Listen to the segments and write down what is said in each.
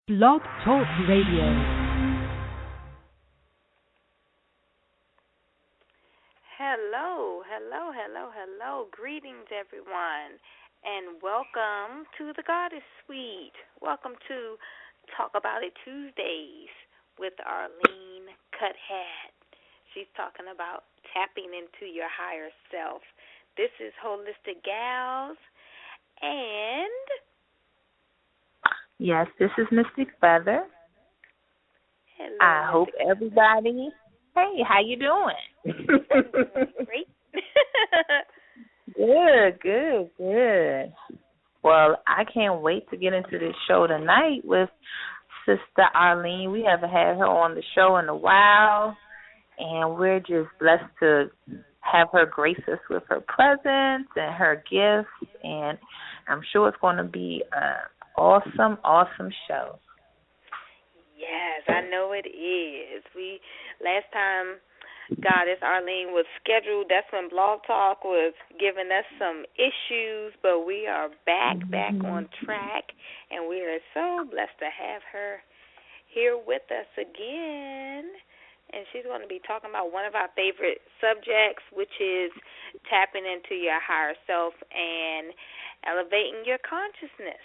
Blog Talk Radio. Hello, hello, hello, hello. Greetings, everyone, and welcome to the Goddess Suite. Welcome to Talk About It Tuesdays with Arlene Kahet. She's talking about tapping into your higher self. This is Holistic Gals, and yes, this is Mystic Feather. hello, I hope Mystic everybody. Hey, how you doing? Great. Good. Well, I can't wait to get into this show tonight with Sister Arlene. We haven't had her on the show in a while, and we're just blessed to have her grace us with her presence and her gifts, and I'm sure it's going to be an awesome show. Yes, I know it is. Last time Goddess Arlene was scheduled, that's when Blog Talk was giving us some issues, but we are back on track, and we are so blessed to have her here with us again. And she's going to be talking about one of our favorite subjects, which is tapping into your higher self and elevating your consciousness.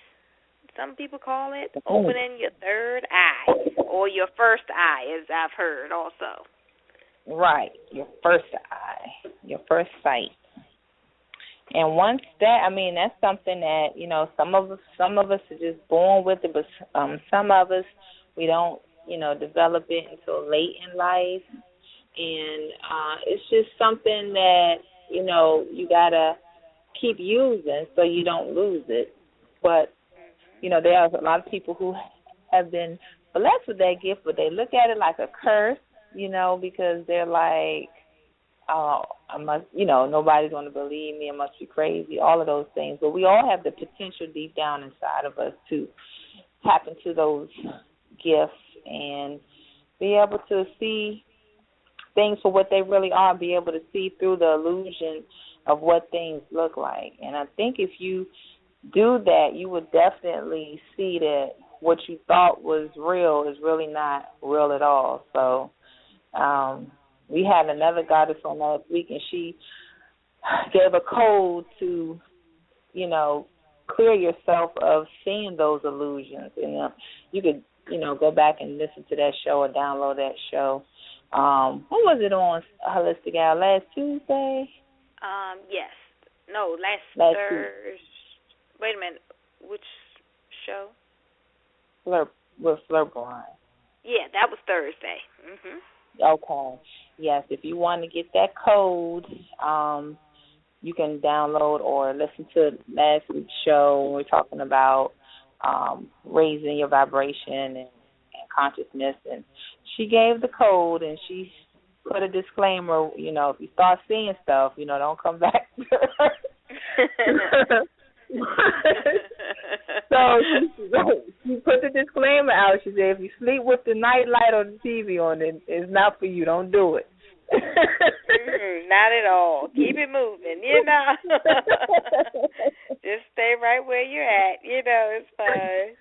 Some people call it opening your third eye or your first eye, as I've heard also. Right, your first eye, your first sight. And once that's something that, some of us are just born with it, but some of us, we don't, develop it until late in life. And it's just something that, you got to keep using so you don't lose it. But there are a lot of people who have been blessed with that gift, but they look at it like a curse, because they're like, oh, I must, nobody's going to believe me, I must be crazy, all of those things. But we all have the potential deep down inside of us to tap into those gifts and be able to see things for what they really are, be able to see through the illusion of what things look like. And I think if you do that, you would definitely see that what you thought was real is really not real at all. So we had another goddess on last week, and she gave a code to, clear yourself of seeing those illusions. And you could, go back and listen to that show or download that show. When was it on, Holistic Gal? Last Tuesday? Yes. No, last Thursday. Wait a minute. Which show? With Fleur Blind. Yeah, that was Thursday. Okay. Yes, if you want to get that code, you can download or listen to last week's show when we're talking about raising your vibration and consciousness. And she gave the code, and she put a disclaimer, if you start seeing stuff, don't come back to her. So she put the disclaimer out. She said, if you sleep with the night light or the TV on, it's not for you. Don't do it. Not at all. Keep it moving, Just stay right where you're at. It's fine.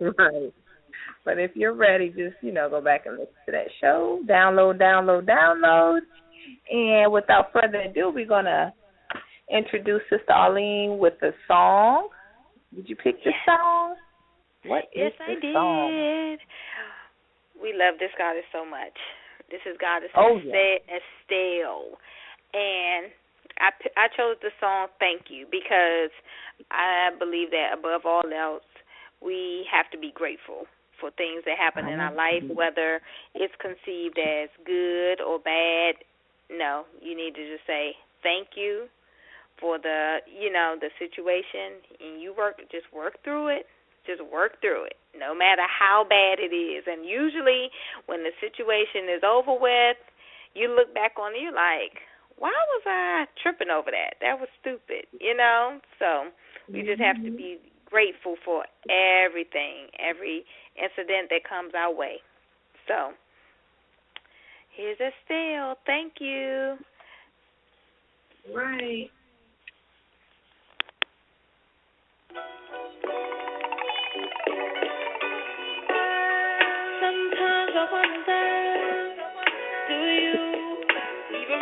Right. But if you're ready, just, go back and listen to that show. Download. And without further ado, we're going to introduce Sister Arlene with a song. Did you pick the song? What is I did. song? We love this goddess so much. This is Goddess Estelle. And I chose the song Thank You because I believe that above all else, we have to be grateful for things that happen in our life, whether it's conceived as good or bad. No, you need to just say thank you for the situation, and you work through it. Just work through it, no matter how bad it is. And usually when the situation is over with, you look back on it, you're like, why was I tripping over that? That was stupid, So we just have to be grateful for everything, every incident that comes our way. So here's Estelle. Thank you. Right.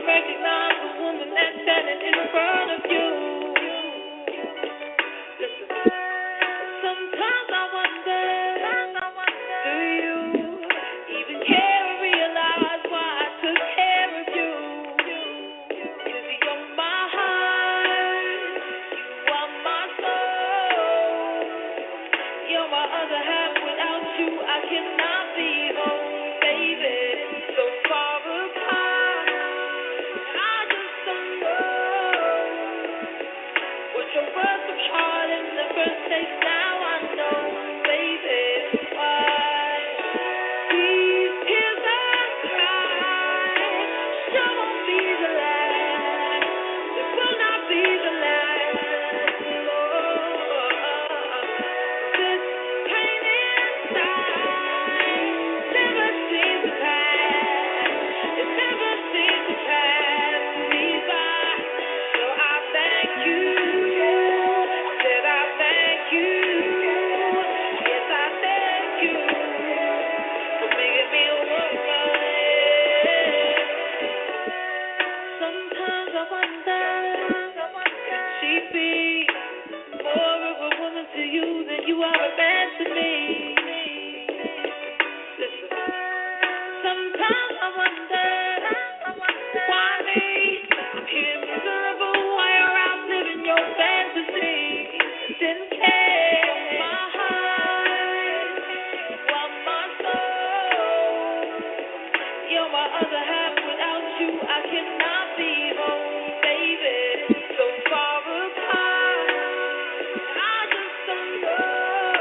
recognize the woman that's standing in front of you. Listen, sometimes I wonder, do you even care or realize why I took care of you? 'Cause you're my heart, you are my soul, you're my other half. Without you, I cannot be home, baby. So far apart, I just don't know what your words of heart in the first place. Now I know, baby, why these tears I cry sure won't be the last. It will not be the last. Lord, this pain inside never seems to pass. It never seems to pass me by. So I thank you. Said I thank you. Yes, I thank you for making me a woman. Sometimes I wonder, could she be more of a woman to you than you are a man to me? Listen, sometimes I wonder, why me? I'm here miserable while you're out living your fantasy. Didn't care. My heart, you are my soul, you're my other half. Without you, I cannot be home, baby. So far apart, I just don't know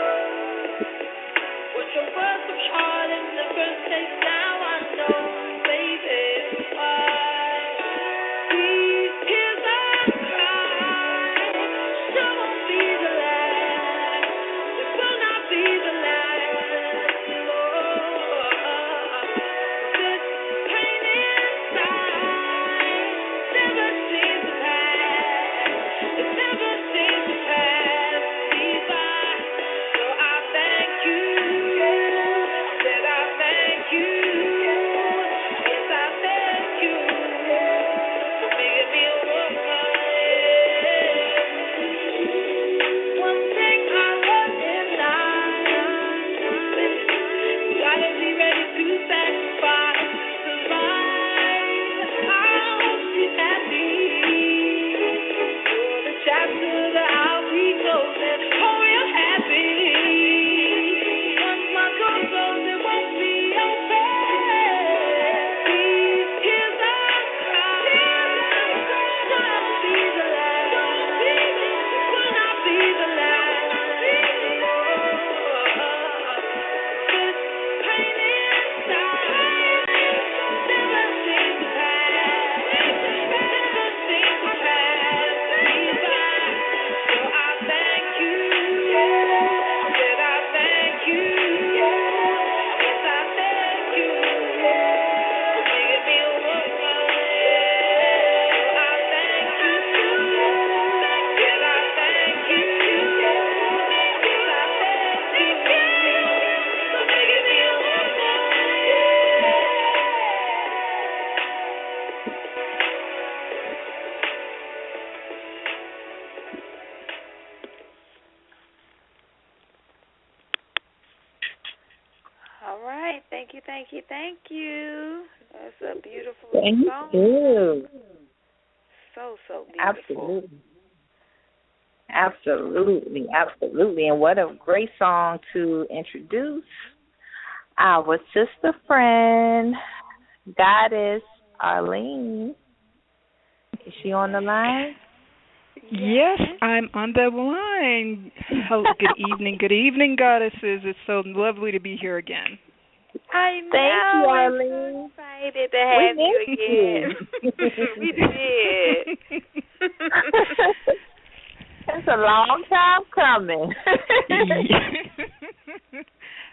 what your words of heart in the first place. Now I know, baby, why these tears I cry sure won't be the last. It will not be the last. Lord, this pain inside never seems to pass. It never seems to pass me by. So I thank you. Said I thank you. Yes, I thank you for making me a woman. One thing I learned in life, gotta be ready to sacrifice to survive. I hope she's happy for the chapter that I'll be closing. Oh, you're happy. Once my door closes, it won't be open. These tears I cry will not be the last. It will not be the last. This pain inside never seems to pass. Never seems to pass me by. So I thank you. Said I thank you. Yes, I thank you for making me a woman. I thank you. Said I thank you. Yes, I thank you for making me a woman. All right. Thank you, thank you, thank you. That's a beautiful Thank song. you. So beautiful. Absolutely. Absolutely. Absolutely. And what a great song to introduce our sister friend, Goddess Arlene. Is she on the line? Yes, I'm on the line. Hello, good evening, goddesses. It's so lovely to be here again. I know. Thank you, I'm Arlene. so excited to have you again. We did. It's a long time coming.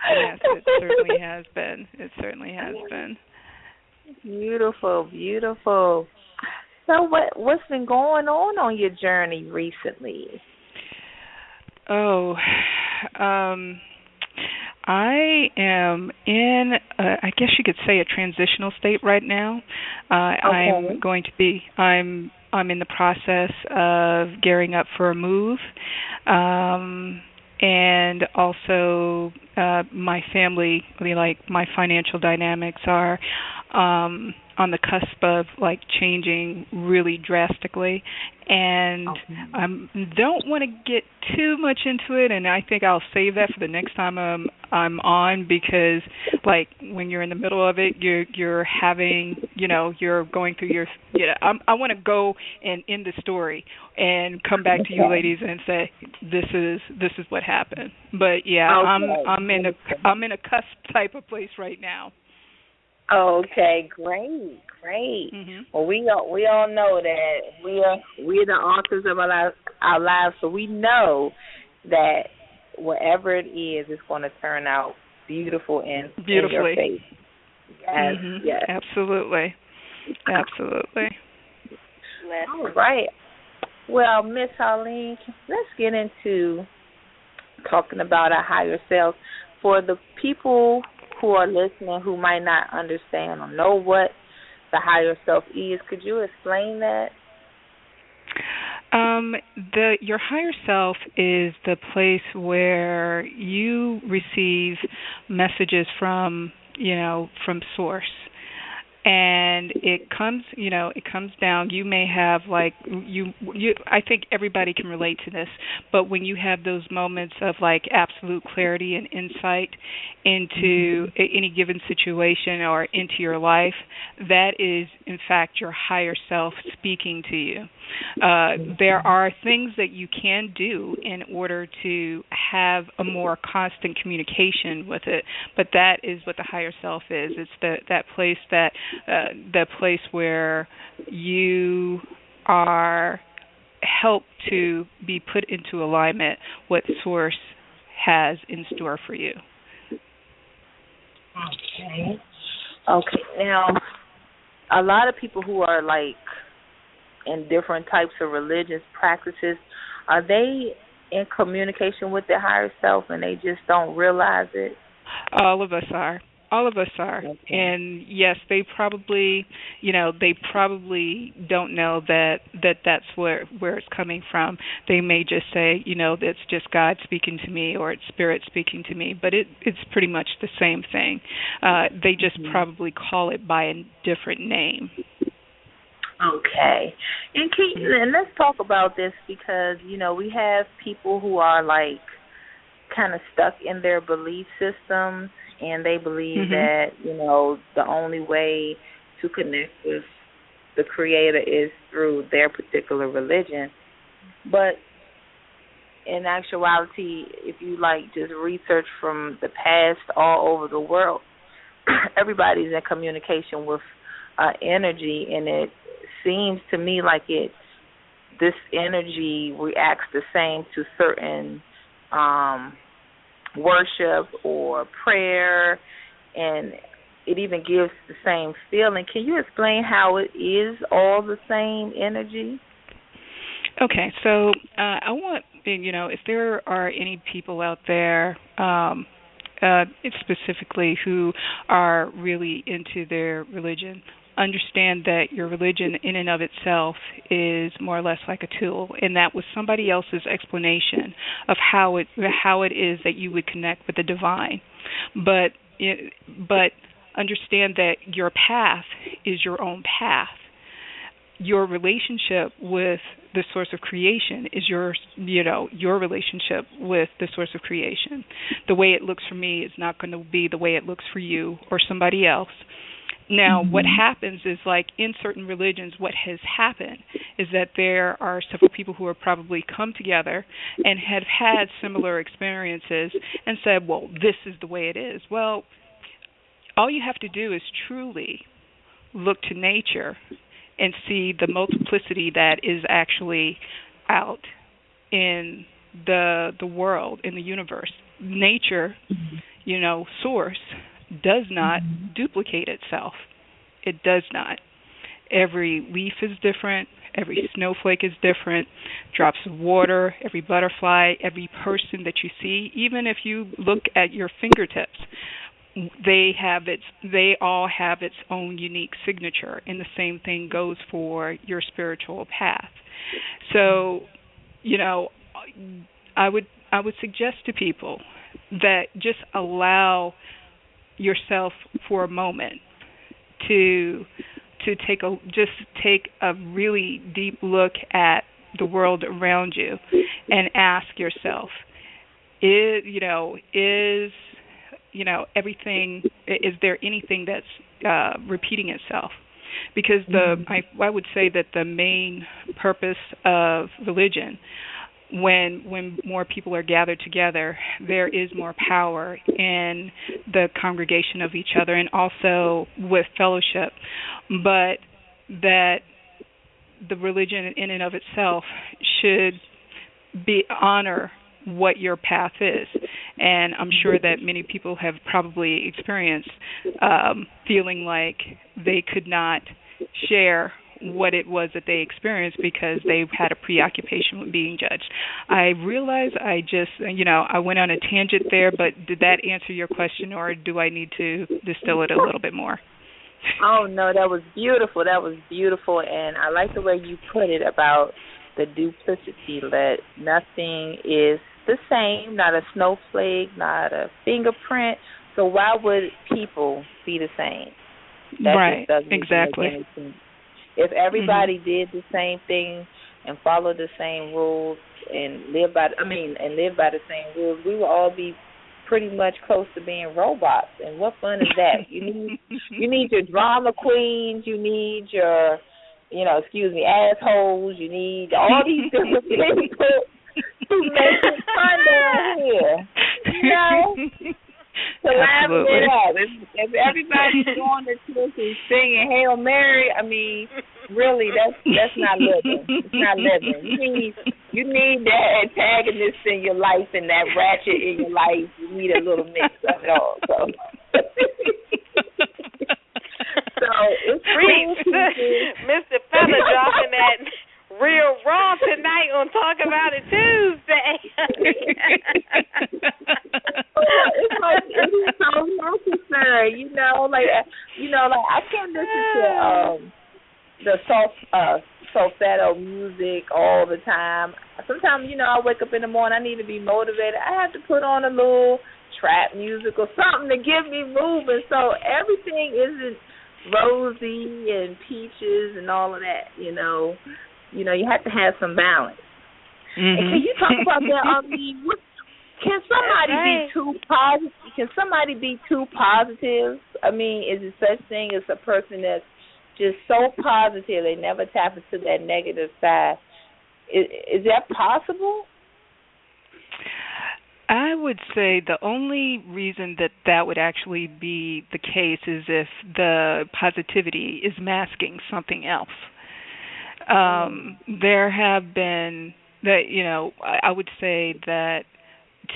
Yes, it certainly has been. It certainly has been. Beautiful, beautiful. So what's been going on your journey recently? Oh, I am in, I guess you could say, a transitional state right now. I'm Okay. going to be. I'm in the process of gearing up for a move, and also my family, like my financial dynamics are on the cusp of like changing really drastically, and Okay. I don't want to get too much into it, and I think I'll save that for the next time I'm on, because like when you're in the middle of it, you're having, you're going through your, I want to go and end the story and come back to you Okay. ladies and say this is what happened. But yeah, Okay. I'm in a cusp type of place right now. Okay, great, great. Mhm. Well, we all know that we're the authors of our lives, so we know that whatever it is, it's going to turn out beautiful in your Beautifully. face. Yes, Mhm. yes. Absolutely. Absolutely. All Blessings. right. Well, Miss Arlene, let's get into talking about our higher self. For the people who are listening who might not understand or know what the higher self is, could you explain that? The your higher self is the place where you receive messages from, from source. And it comes down, you may have like you I think everybody can relate to this, but when you have those moments of like absolute clarity and insight into any given situation or into your life, that is in fact your higher self speaking to you. There are things that you can do in order to have a more constant communication with it, but that is what the higher self is. It's that place where you are helped to be put into alignment what source has in store for you. Okay. Okay. Now, a lot of people who are like in different types of religious practices, are they in communication with their higher self and they just don't realize it? All of us are. All of us are. Okay. And yes, they probably don't know that's where it's coming from. They may just say, it's just God speaking to me or it's spirit speaking to me, but it's pretty much the same thing. They just probably call it by a different name. Okay. And let's talk about this because, we have people who are like kind of stuck in their belief systems and they believe Mhm. that, the only way to connect with the creator is through their particular religion. But in actuality, if you like just research from the past all over the world, everybody's in communication with energy, and it seems to me like this energy reacts the same to certain um, worship or prayer, and it even gives the same feeling. Can you explain how it is all the same energy? Okay, so I want, if there are any people out there, specifically who are really into their religion, understand that your religion in and of itself is more or less like a tool, and that was somebody else's explanation of how it is that you would connect with the divine. But understand that your path is your own path. Your relationship with the source of creation is your relationship with the source of creation. The way it looks for me is not going to be the way it looks for you or somebody else. Now, what happens is, like in certain religions, what has happened is that there are several people who have probably come together and have had similar experiences and said, well, this is the way it is. Well, all you have to do is truly look to nature and see the multiplicity that is actually out in the world, in the universe. Nature, source does not duplicate itself. It does not. Every leaf is different. Every snowflake is different. Drops of water, every butterfly, every person that you see, even if you look at your fingertips, they all have its own unique signature, and the same thing goes for your spiritual path. So, you know, I would suggest to people that just allow yourself for a moment to take a really deep look at the world around you and ask yourself, everything, is there anything that's repeating itself? Because I would say that the main purpose of religion, when more people are gathered together, there is more power in the congregation of each other and also with fellowship. But that the religion in and of itself should honor what your path is. And I'm sure that many people have probably experienced feeling like they could not share what it was that they experienced because they had a preoccupation with being judged. I realize I went on a tangent there, but did that answer your question, or do I need to distill it a little bit more? Oh, no, that was beautiful. That was beautiful, and I like the way you put it about the duplicity, that nothing is the same, not a snowflake, not a fingerprint. So why would people be the same? That right, just doesn't exactly. make any sense. If everybody did the same thing and followed the same rules and live by the same rules, we would all be pretty much close to being robots. And what fun is that? You need your drama queens, you need your, assholes, you need all these different people to make it fun down here. To laugh it up. If everybody's going to church and singing Hail Mary, I mean, really, that's not living. It's not living. You need that antagonist in your life and that ratchet in your life. You need a little mix of it all. So it's real. Mr. Fella dropping that real raw tonight on Talk About It Tuesday. It's like it's so necessary, I can't listen to the solfeggio music all the time. Sometimes, I wake up in the morning, I need to be motivated. I have to put on a little trap music or something to get me moving. So everything isn't rosy and peaches and all of that, you have to have some balance. Mm-hmm. And can you talk about that? Can somebody be too positive? Can somebody be too positive? I mean, is it such thing as a person that's just so positive they never tap into that negative side? Is that possible? I would say the only reason that would actually be the case is if the positivity is masking something else. There have been that, I would say that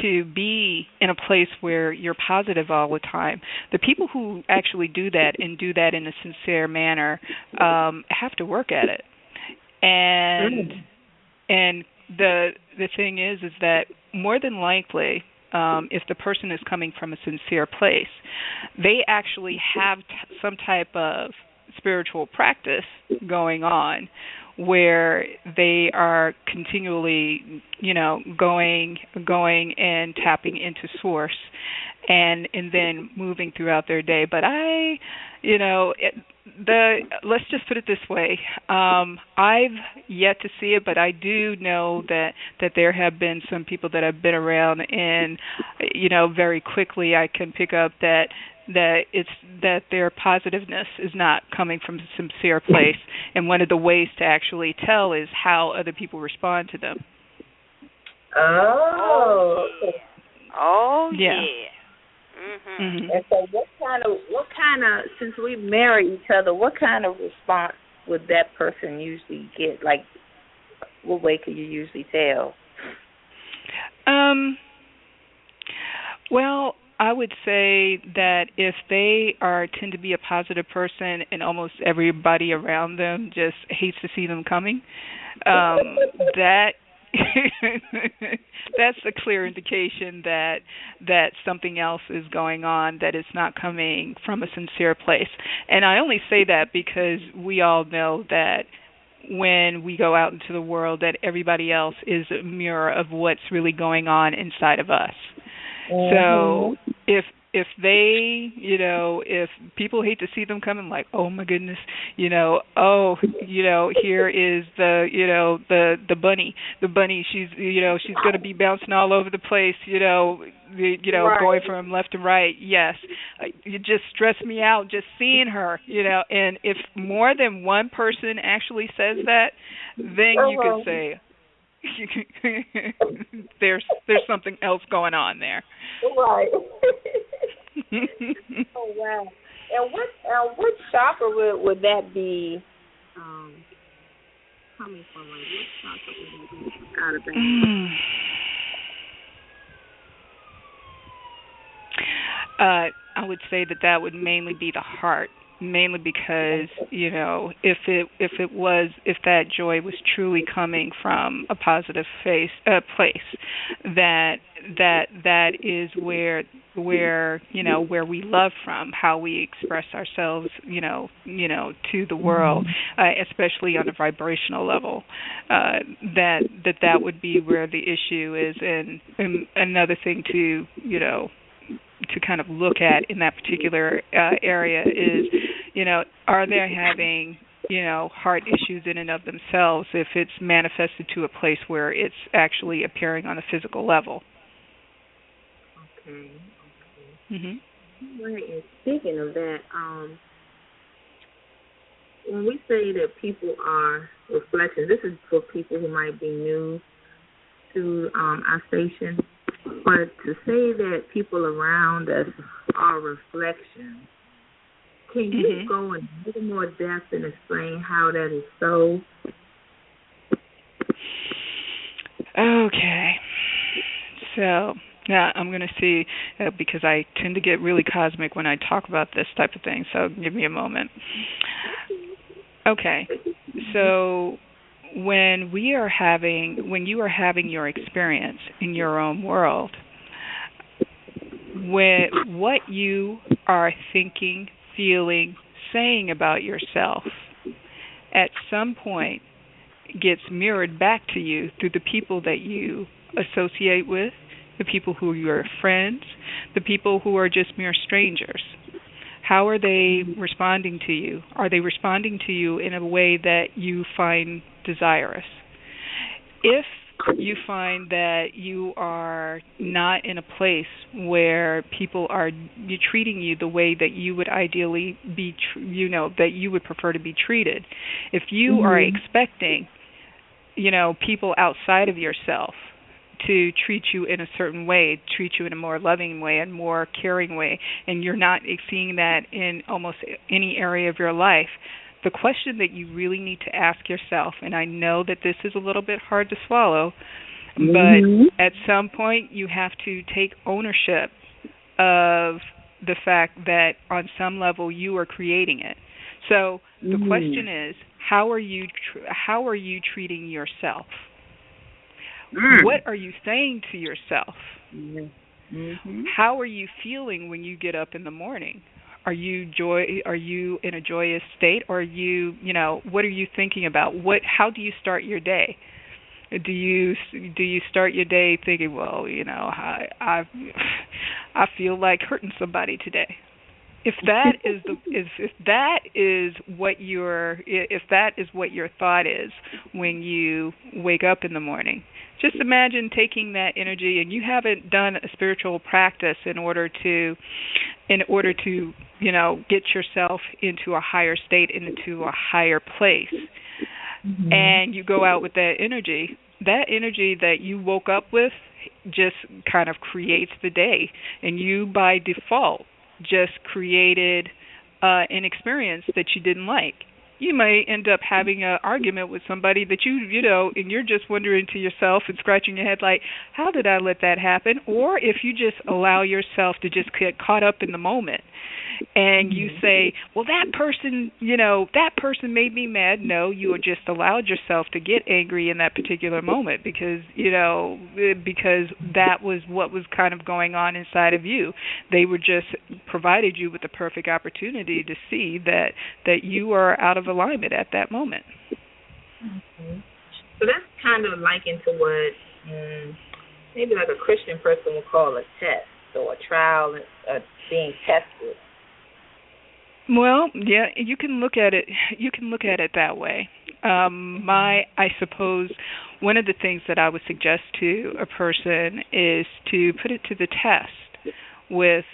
to be in a place where you're positive all the time, the people who actually do that and do that in a sincere manner have to work at it. And the thing is that more than likely, if the person is coming from a sincere place, they actually have some type of spiritual practice going on where they are continually, going and tapping into source and then moving throughout their day. But let's just put it this way. I've yet to see it, but I do know that there have been some people that have been around, and very quickly I can pick up that their positiveness is not coming from a sincere place, and one of the ways to actually tell is how other people respond to them. Oh yeah. Mm-hmm. And so what kind of since we marry each other, what kind of response would that person usually get? Like, what way could you usually tell? Well, I would say that if they tend to be a positive person and almost everybody around them just hates to see them coming, that that's a clear indication that something else is going on, that it's not coming from a sincere place. And I only say that because we all know that when we go out into the world, that everybody else is a mirror of what's really going on inside of us. So if they, if people hate to see them coming, like, oh my goodness, here is the bunny, she's she's going to be bouncing all over the place, right. going from left to right. Yes, it just stressed me out just seeing her, and if more than one person actually says that, then you could say there's something else going on there. Right. Oh wow! And what chakra would that be coming from? Like, what chakra would it be out of that? I would say that would mainly be the heart, mainly because if that joy was truly coming from a positive place, that is where we love from, how we express ourselves to the world, especially on a vibrational level, that would be where the issue is. And another thing to kind of look at in that particular area is, are they having, heart issues in and of themselves if it's manifested to a place where it's actually appearing on a physical level. Okay. Mm-hmm. Right, and speaking of that, when we say that people are reflections, this is for people who might be new to our station, but to say that people around us are reflections, can you go in a little more depth and explain how that is so? Okay. So now I'm going to see, because I tend to get really cosmic when I talk about this type of thing, so give me a moment. Okay. So when you are having your experience in your own world, what you are thinking, feeling, saying about yourself at some point gets mirrored back to you through the people that you associate with, the people who are your friends, the people who are just mere strangers. How are they responding to you? Are they responding to you in a way that you find desirous? If you find that you are not in a place where people are treating you the way that you would ideally be, that you would prefer to be treated, if you are expecting, people outside of yourself to treat you in a certain way, treat you in a more loving way and more caring way, and you're not seeing that in almost any area of your life, the question that you really need to ask yourself, and I know that this is a little bit hard to swallow, but at some point you have to take ownership of the fact that on some level you are creating it. So the question is, how are you treating yourself? What are you saying to yourself? How are you feeling when you get up in the morning? Are you in a joyous state, or are you, what are you thinking about? How do you start your day? Do you start your day thinking, well, I feel like hurting somebody today? If that is what your thought is when you wake up in the morning, just imagine taking that energy, and you haven't done a spiritual practice in order to get yourself into a higher state, into a higher place, and you go out with that energy that you woke up with just kind of creates the day, and you by default just created an experience that you didn't like. you may end up having an argument with somebody that you know, and you're just wondering to yourself and scratching your head like, how did I let that happen? Or if you just allow yourself to just get caught up in the moment and you say, well, that person, you know, that person made me mad. No, you just allowed yourself to get angry in that particular moment because, you know, because that was what was kind of going on inside of you. They were just provided you with the perfect opportunity to see that you are out of alignment at that moment. Mm-hmm. So that's kind of likened to what maybe like a Christian person would call a test or a trial, being tested. Well, yeah, you can look at it. You can look at it that way. I suppose one of the things that I would suggest to a person is to put it to the test with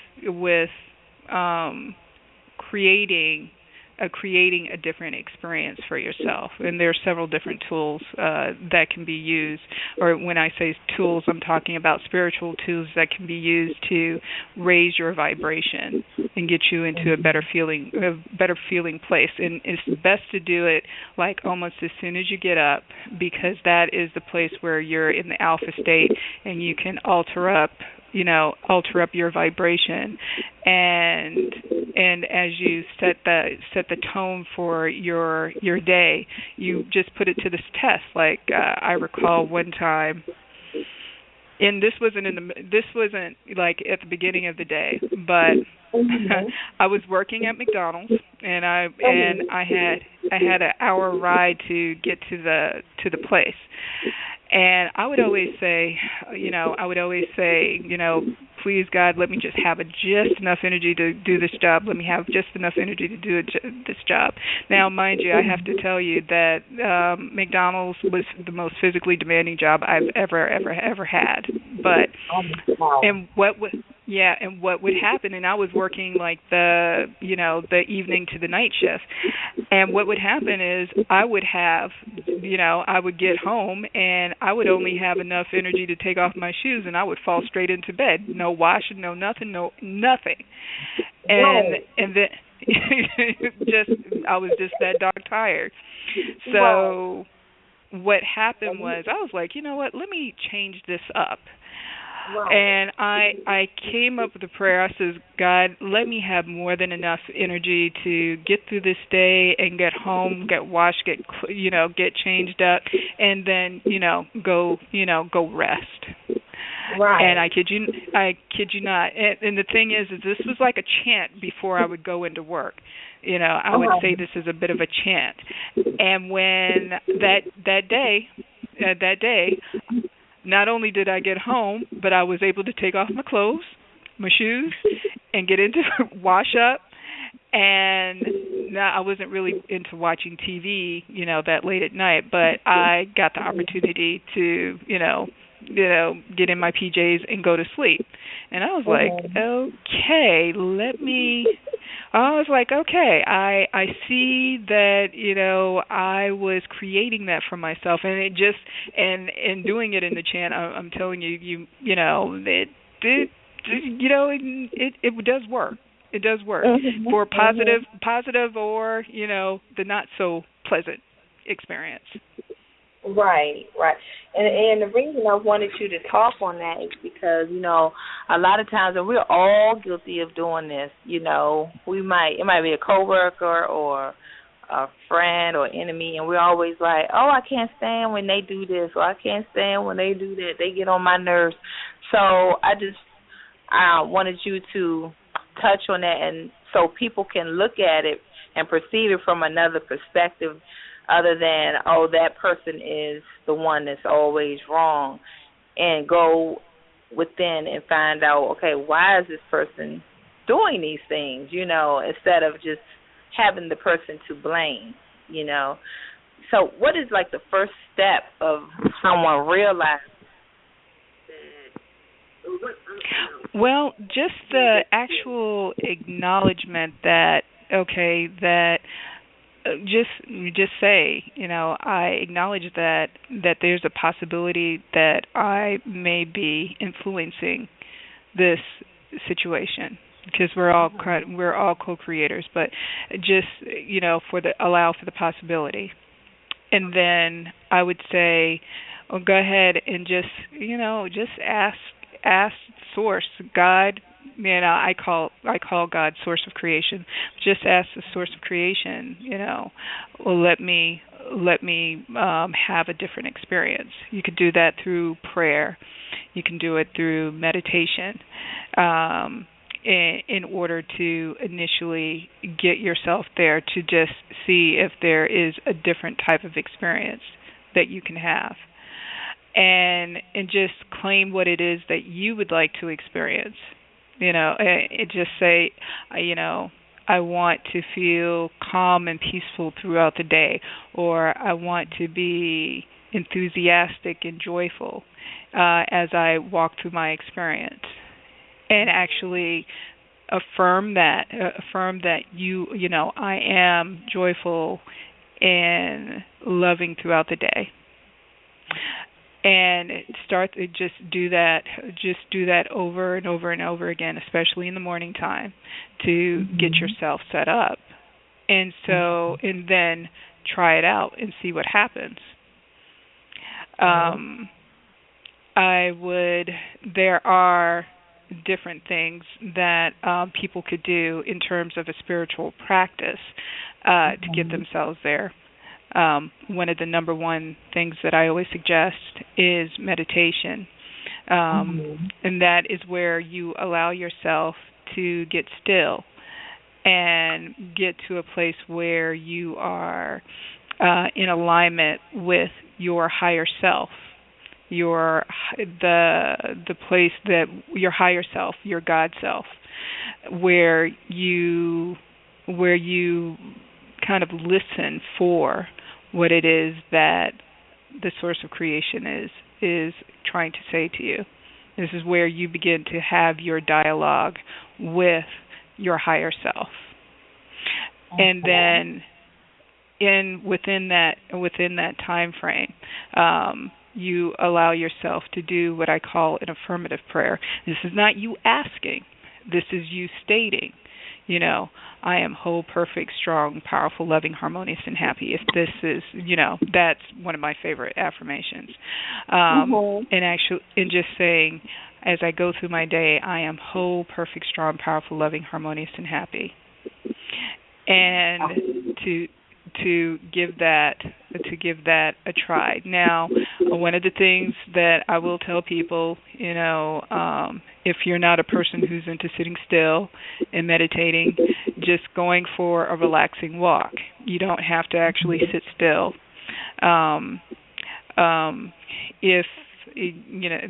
creating a different experience for yourself. And there are several different tools that can be used. Or when I say tools, I'm talking about spiritual tools that can be used to raise your vibration and get you into a better feeling place. And it's best to do it like almost as soon as you get up, because that is the place where you're in the alpha state and you can alter up your vibration, and as you set the tone for your day, you just put it to this test. Like I recall one time, and this wasn't like at the beginning of the day, but I was working at McDonald's, and I had an hour ride to get to the place. And I would always say, please God, let me just have just enough energy to do this job. Let me have just enough energy to do this job. Now, mind you, I have to tell you that McDonald's was the most physically demanding job I've ever had. But and what would happen? And I was working like the evening to the night shift. And what would happen is I would get home and I would only have enough energy to take off my shoes, and I would fall straight into bed. No washing, no nothing, nothing. And then I was just that dog tired. So what happened was I was like, you know what? Let me change this up. Wow. And I came up with a prayer. I says, God, let me have more than enough energy to get through this day and get home, get washed, get changed up, and then go rest. Right. And I kid you not. And the thing is this was like a chant before I would go into work. I would say this is a bit of a chant. And when that day. Not only did I get home, but I was able to take off my clothes, my shoes, and get into wash up. And now I wasn't really into watching TV, that late at night, but I got the opportunity to, get in my PJs and go to sleep. And I was like, I see that, I was creating that for myself, and it just, and doing it in the chant, I'm telling you, it does work. It does work for positive or, the not so pleasant experience. Right. And the reason I wanted you to talk on that is because, a lot of times, and we're all guilty of doing this, it might be a coworker or a friend or enemy, and we're always like, oh, I can't stand when they do this, or I can't stand when they do that. They get on my nerves. So I wanted you to touch on that, and so people can look at it and perceive it from another perspective, other than, oh, that person is the one that's always wrong, and go within and find out, okay, why is this person doing these things, instead of just having the person to blame, So what is like the first step of someone realizing? Well, just the actual acknowledgement that, just say, I acknowledge that there's a possibility that I may be influencing this situation. because we're all co-creators, but just for the allow for the possibility. And then I would say, go ahead and just ask source, God. I call God source of creation. Just ask the source of creation. Well, let me have a different experience. You could do that through prayer. You can do it through meditation. In order to initially get yourself there to just see if there is a different type of experience that you can have, and just claim what it is that you would like to experience. And just say, I want to feel calm and peaceful throughout the day, or I want to be enthusiastic and joyful as I walk through my experience. And actually affirm that I am joyful and loving throughout the day. And just do that over and over and over again, especially in the morning time, to get yourself set up. And then try it out and see what happens. There are different things that people could do in terms of a spiritual practice to get themselves there. One of the number one things that I always suggest is meditation. And that is where you allow yourself to get still and get to a place where you are in alignment with your higher self, the place that your higher self, your God self, where you kind of listen for what it is that the source of creation is trying to say to you. This is where you begin to have your dialogue with your higher self. And then within that time frame, you allow yourself to do what I call an affirmative prayer. This is not you asking. This is you stating, I am whole, perfect, strong, powerful, loving, harmonious, and happy. If this is, that's one of my favorite affirmations. And just saying, as I go through my day, I am whole, perfect, strong, powerful, loving, harmonious, and happy. And to give that a try. Now, one of the things that I will tell people, if you're not a person who's into sitting still and meditating, just going for a relaxing walk. You don't have to actually sit still. If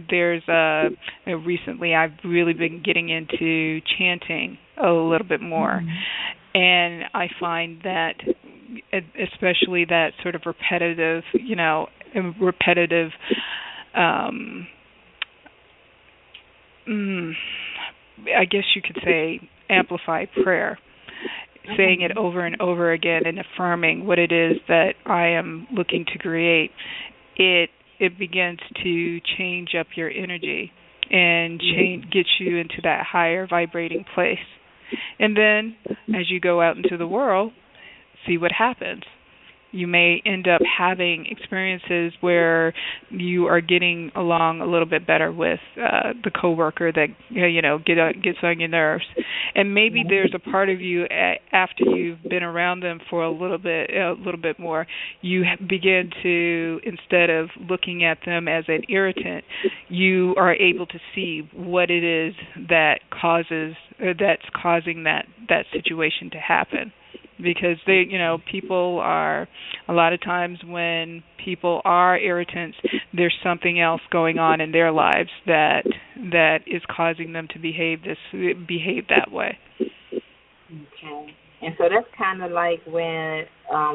there's recently I've really been getting into chanting a little bit more, and I find that especially that sort of repetitive I guess you could say amplified prayer, saying it over and over again and affirming what it is that I am looking to create, it begins to change up your energy and get you into that higher vibrating place. And then as you go out into the world, see what happens. You may end up having experiences where you are getting along a little bit better with the coworker that gets on your nerves, and maybe there's a part of you after you've been around them for a little bit more, you begin to, instead of looking at them as an irritant, you are able to see what it is that's causing that situation to happen. Because people are, a lot of times when people are irritants, there's something else going on in their lives that is causing them to behave that way. Okay, and so that's kind of like when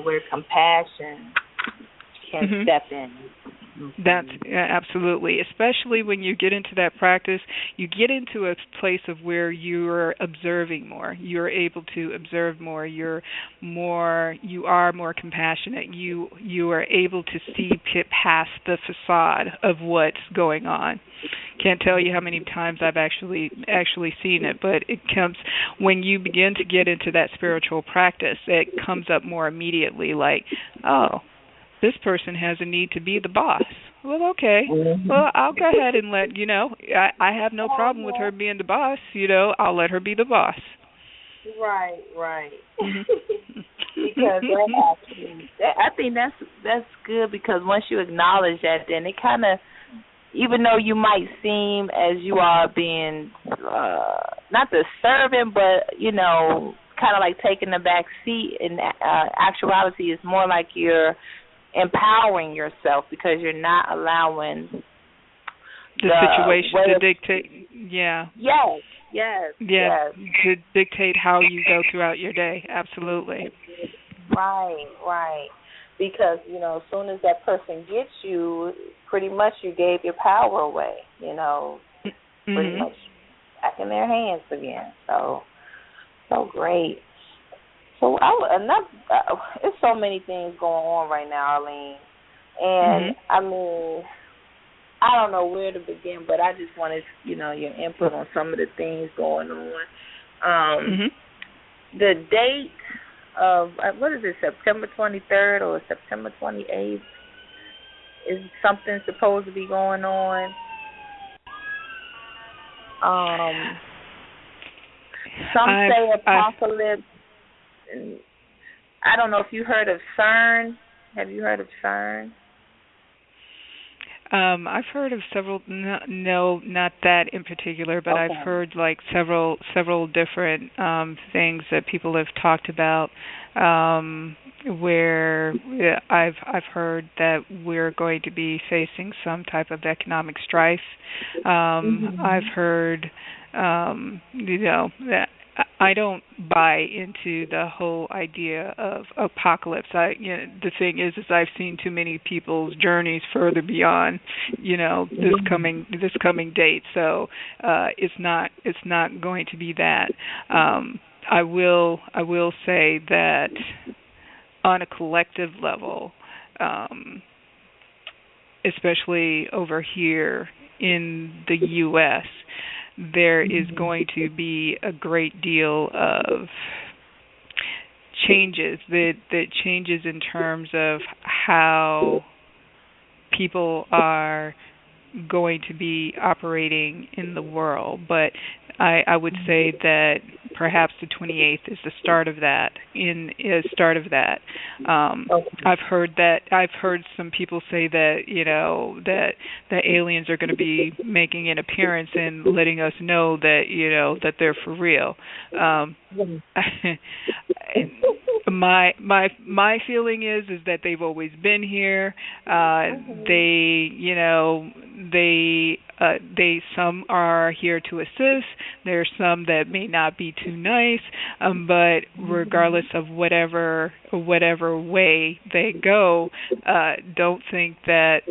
where compassion can step in. That's absolutely, especially when you get into that practice, you get into a place of where you're observing more. You're able to observe more. You are more compassionate. You are able to see past the facade of what's going on. Can't tell you how many times I've actually seen it, but it comes when you begin to get into that spiritual practice. It comes up more immediately, like, oh, this person has a need to be the boss. Well, okay. Well, I'll go ahead and let I have no problem with her being the boss. I'll let her be the boss. Right. Because I think that's good, because once you acknowledge that, then it kind of, even though you might seem as you are being not the servant, but kind of like taking the back seat. In actuality, it's more like you're empowering yourself, because you're not allowing the situation to dictate. Yeah. Yes. To dictate how you go throughout your day. Absolutely. Right. Because as soon as that person gets you, pretty much you gave your power away. Pretty much back in their hands again. So great. So there's so many things going on right now, Arlene, and I mean, I don't know where to begin, but I just wanted your input on some of the things going on. The date of what is it, September 23rd or September 28th? Is something supposed to be going on? Some say apocalypse. I don't know if you heard of CERN. Have you heard of CERN? I've heard of several. No, not that in particular, but okay. I've heard like several different things that people have talked about. Where I've heard that we're going to be facing some type of economic strife. I've heard, that I don't buy into the whole idea of apocalypse. The thing is I've seen too many people's journeys further beyond, this coming date. So it's not going to be that. I will say that on a collective level, especially over here in the U.S., there is going to be a great deal of changes, that changes in terms of how people are going to be operating in the world. But I would say that perhaps the 28th is the start of that. I've heard some people say that that the aliens are going to be making an appearance and letting us know that that they're for real. My feeling is that they've always been here. They some are here to assist. There's some that may not be too nice, but regardless of whatever way they go, don't think that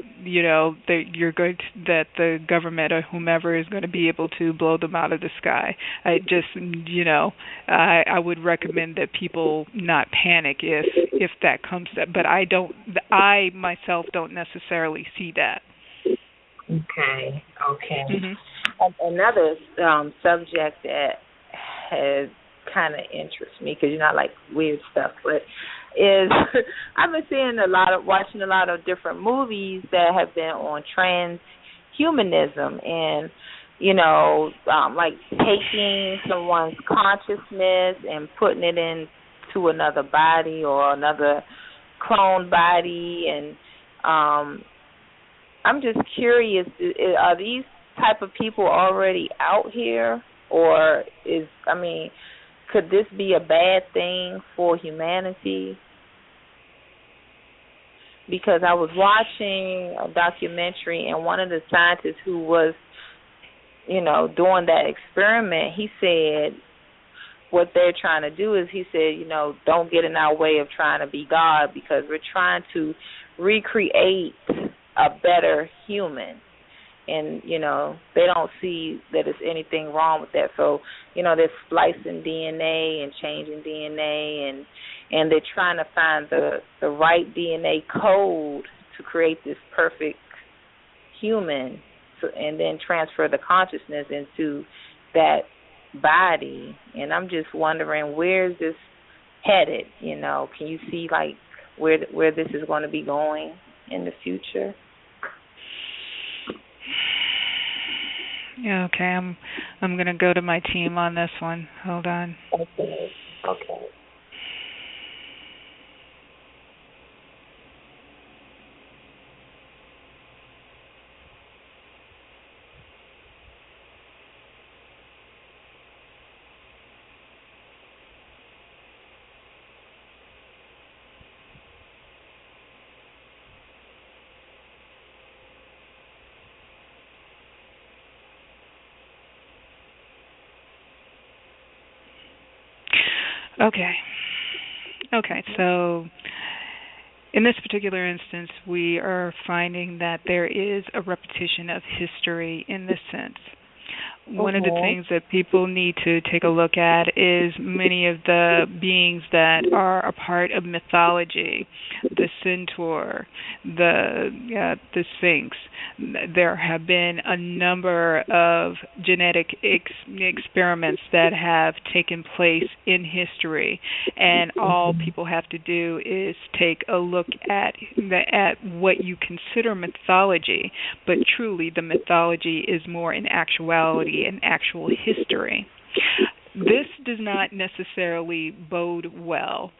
that the government or whomever is going to be able to blow them out of the sky. I would recommend that people not panic if that comes up, but I myself don't necessarily see that. Okay. Another subject that has kind of interests me, because I like weird stuff, but is I've been watching a lot of different movies that have been on transhumanism, and like taking someone's consciousness and putting it into another body or another cloned body, and I'm just curious, are these type of people already out here, or could this be a bad thing for humanity? Because I was watching a documentary, and one of the scientists who was, doing that experiment, he said what they're trying to do is, he said, don't get in our way of trying to be God, because we're trying to recreate a better human. And, they don't see that there's anything wrong with that. So, they're splicing DNA and changing DNA, and they're trying to find the right DNA code to create this perfect human, and then transfer the consciousness into that body. And I'm just wondering, where's this headed? Can you see like where this is going to be going in the future? Yeah, okay. I'm going to go to my team on this one. Hold on. Okay. Okay, so in this particular instance, we are finding that there is a repetition of history in this sense. One of the things that people need to take a look at is many of the beings that are a part of mythology, the centaur, the sphinx. There have been a number of genetic experiments that have taken place in history, and all people have to do is take a look at what you consider mythology, but truly the mythology is more in actuality and actual history. This does not necessarily bode well.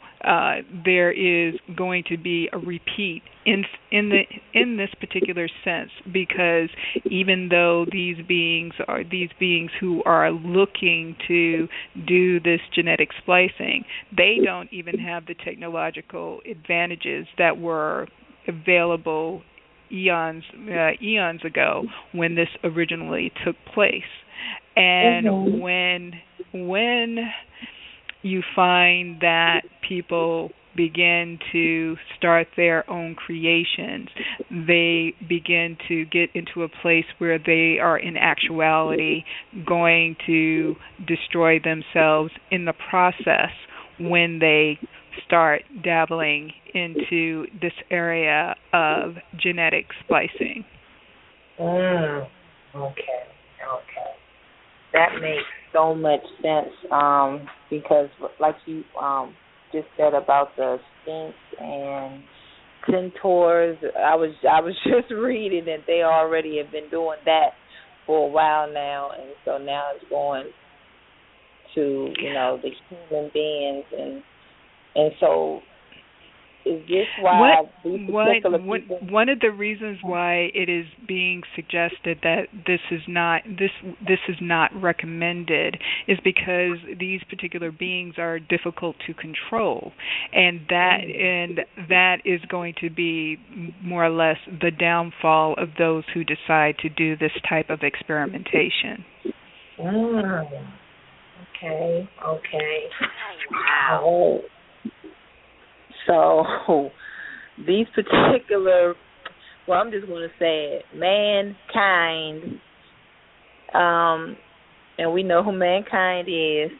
There is going to be a repeat in this particular sense, because even though these beings who are looking to do this genetic splicing, they don't even have the technological advantages that were available eons ago when this originally took place. And when you find that people begin to start their own creations, they begin to get into a place where they are in actuality going to destroy themselves in the process when they start dabbling into this area of genetic splicing. Okay. That makes so much sense, because like you just said about the Sphinx and centaurs, I was just reading that they already have been doing that for a while now, and so now it's going to the human beings, and so is this why these particular people? One of the reasons why it is being suggested that this is not recommended is because these particular beings are difficult to control, and that is going to be more or less the downfall of those who decide to do this type of experimentation. Okay. Wow. So these particular, I'm just going to say it, mankind, and we know who mankind is.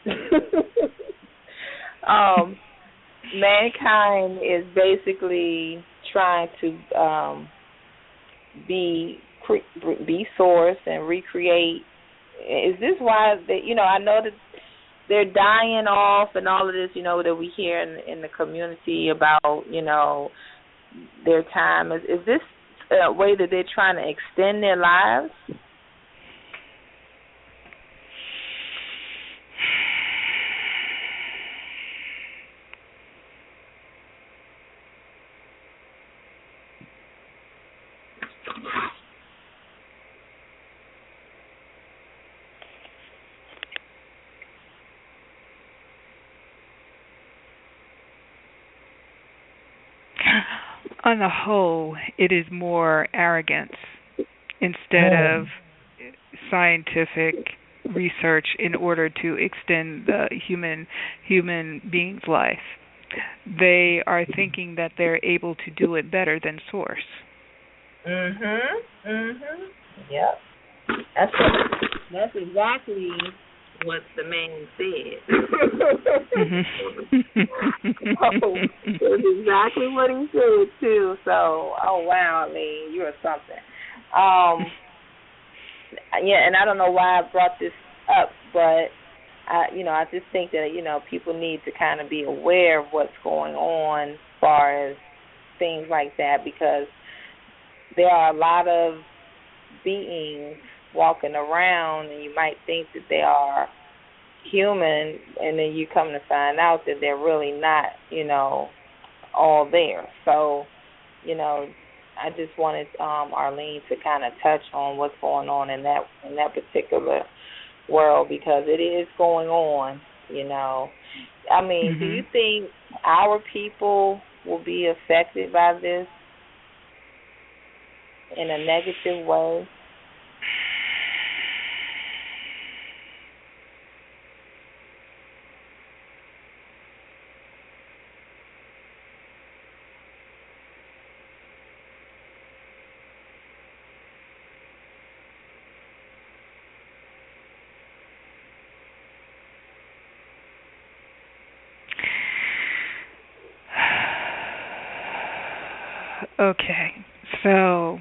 Mankind is basically trying to be source and recreate. Is this why I know that they're dying off and all of this, that we hear in the community about, their time. Is this a way that they're trying to extend their lives? On the whole, it is more arrogance instead of scientific research in order to extend the human being's life. They are thinking that they're able to do it better than Source. Yep. That's that's exactly what the man said. Mhm. Oh, that's exactly what he said too. So, oh wow, I mean, you're something. Um, yeah, and I don't know why I brought this up, but I just think that people need to kind of be aware of what's going on as far as things like that, because there are a lot of beings walking around, and you might think that they are human, and then you come to find out that they're really not, all there. So, I just wanted Arlene to kind of touch on what's going on in that particular world, because it is going on. I mean, do you Mhm. think our people will be affected by this in a negative way? Okay. So,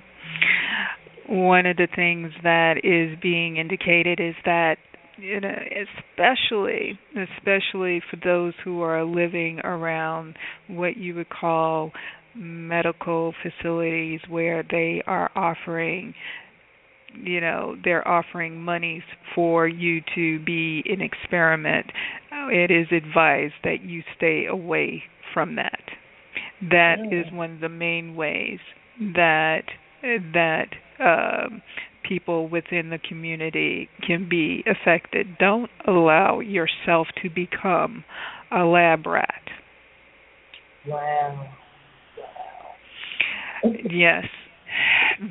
one of the things that is being indicated is that, especially for those who are living around what you would call medical facilities, where they are offering, they're offering monies for you to be an experiment. It is advised that you stay away from that. That is Mm. one of the main ways that that people within the community can be affected. Don't allow yourself to become a lab rat. Wow. Yes.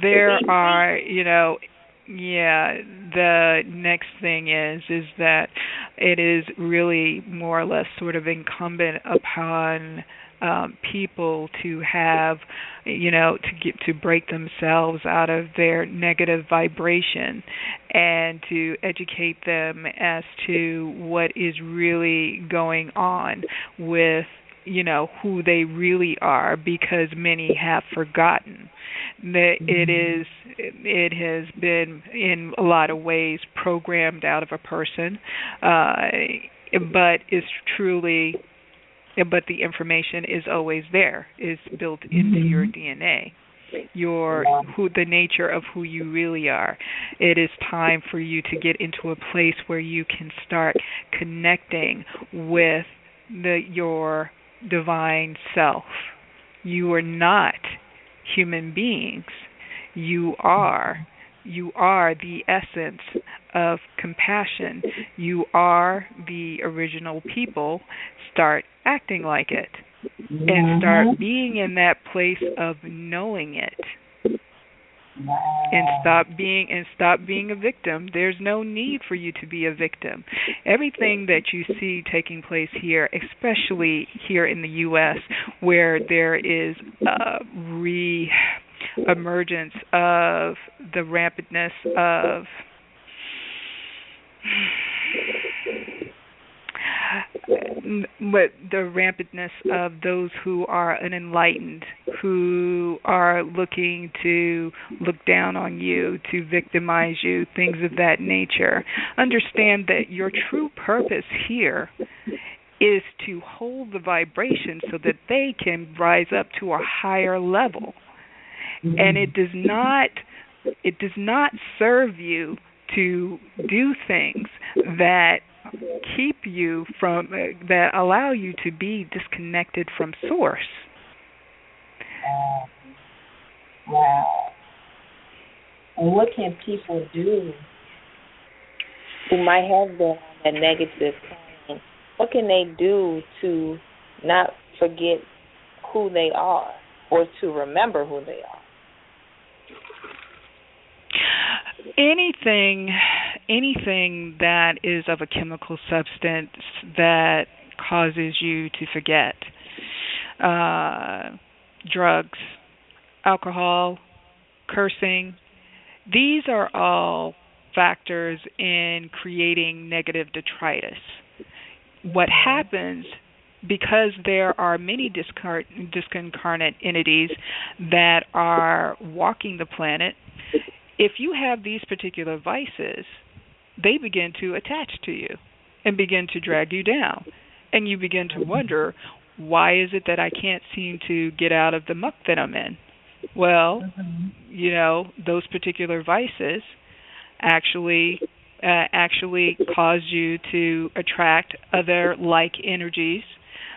There are, yeah, the next thing is that it is really more or less sort of incumbent upon people to have, to break themselves out of their negative vibration, and to educate them as to what is really going on with, who they really are, because many have forgotten that it has been in a lot of ways programmed out of a person, but is truly, but the information is always there, is built into your DNA, your who the nature of who you really are. It is time for you to get into a place where you can start connecting with your divine self. You are not human beings. You are. You are the essence of compassion. You are the original people. Start acting like it, and start Mhm. being in that place of knowing it. And Wow. stop being a victim. There's no need for you to be a victim. Everything that you see taking place here, especially here in the US, where there is re-emergence of the rampantness of but the rampantness of those who are unenlightened, who are looking to look down on you, to victimize you, things of that nature. Understand that your true purpose here is to hold the vibration so that they can rise up to a higher level. And it does not serve you to do things that keep you from that allow you to be disconnected from source. Wow. And what can people do who might have been on that negative plane? What can they do to not forget who they are, or to remember who they are? Anything anything that is of a chemical substance that causes you to forget. Uh, drugs, alcohol, cursing. These are all factors in creating negative detritus. What happens, because there are many discarnate entities that are walking the planet, if you have these particular vices, they begin to attach to you and begin to drag you down. And you begin to wonder, why is it that I can't seem to get out of the muck that I'm in? Well, those particular vices actually cause you to attract other like energies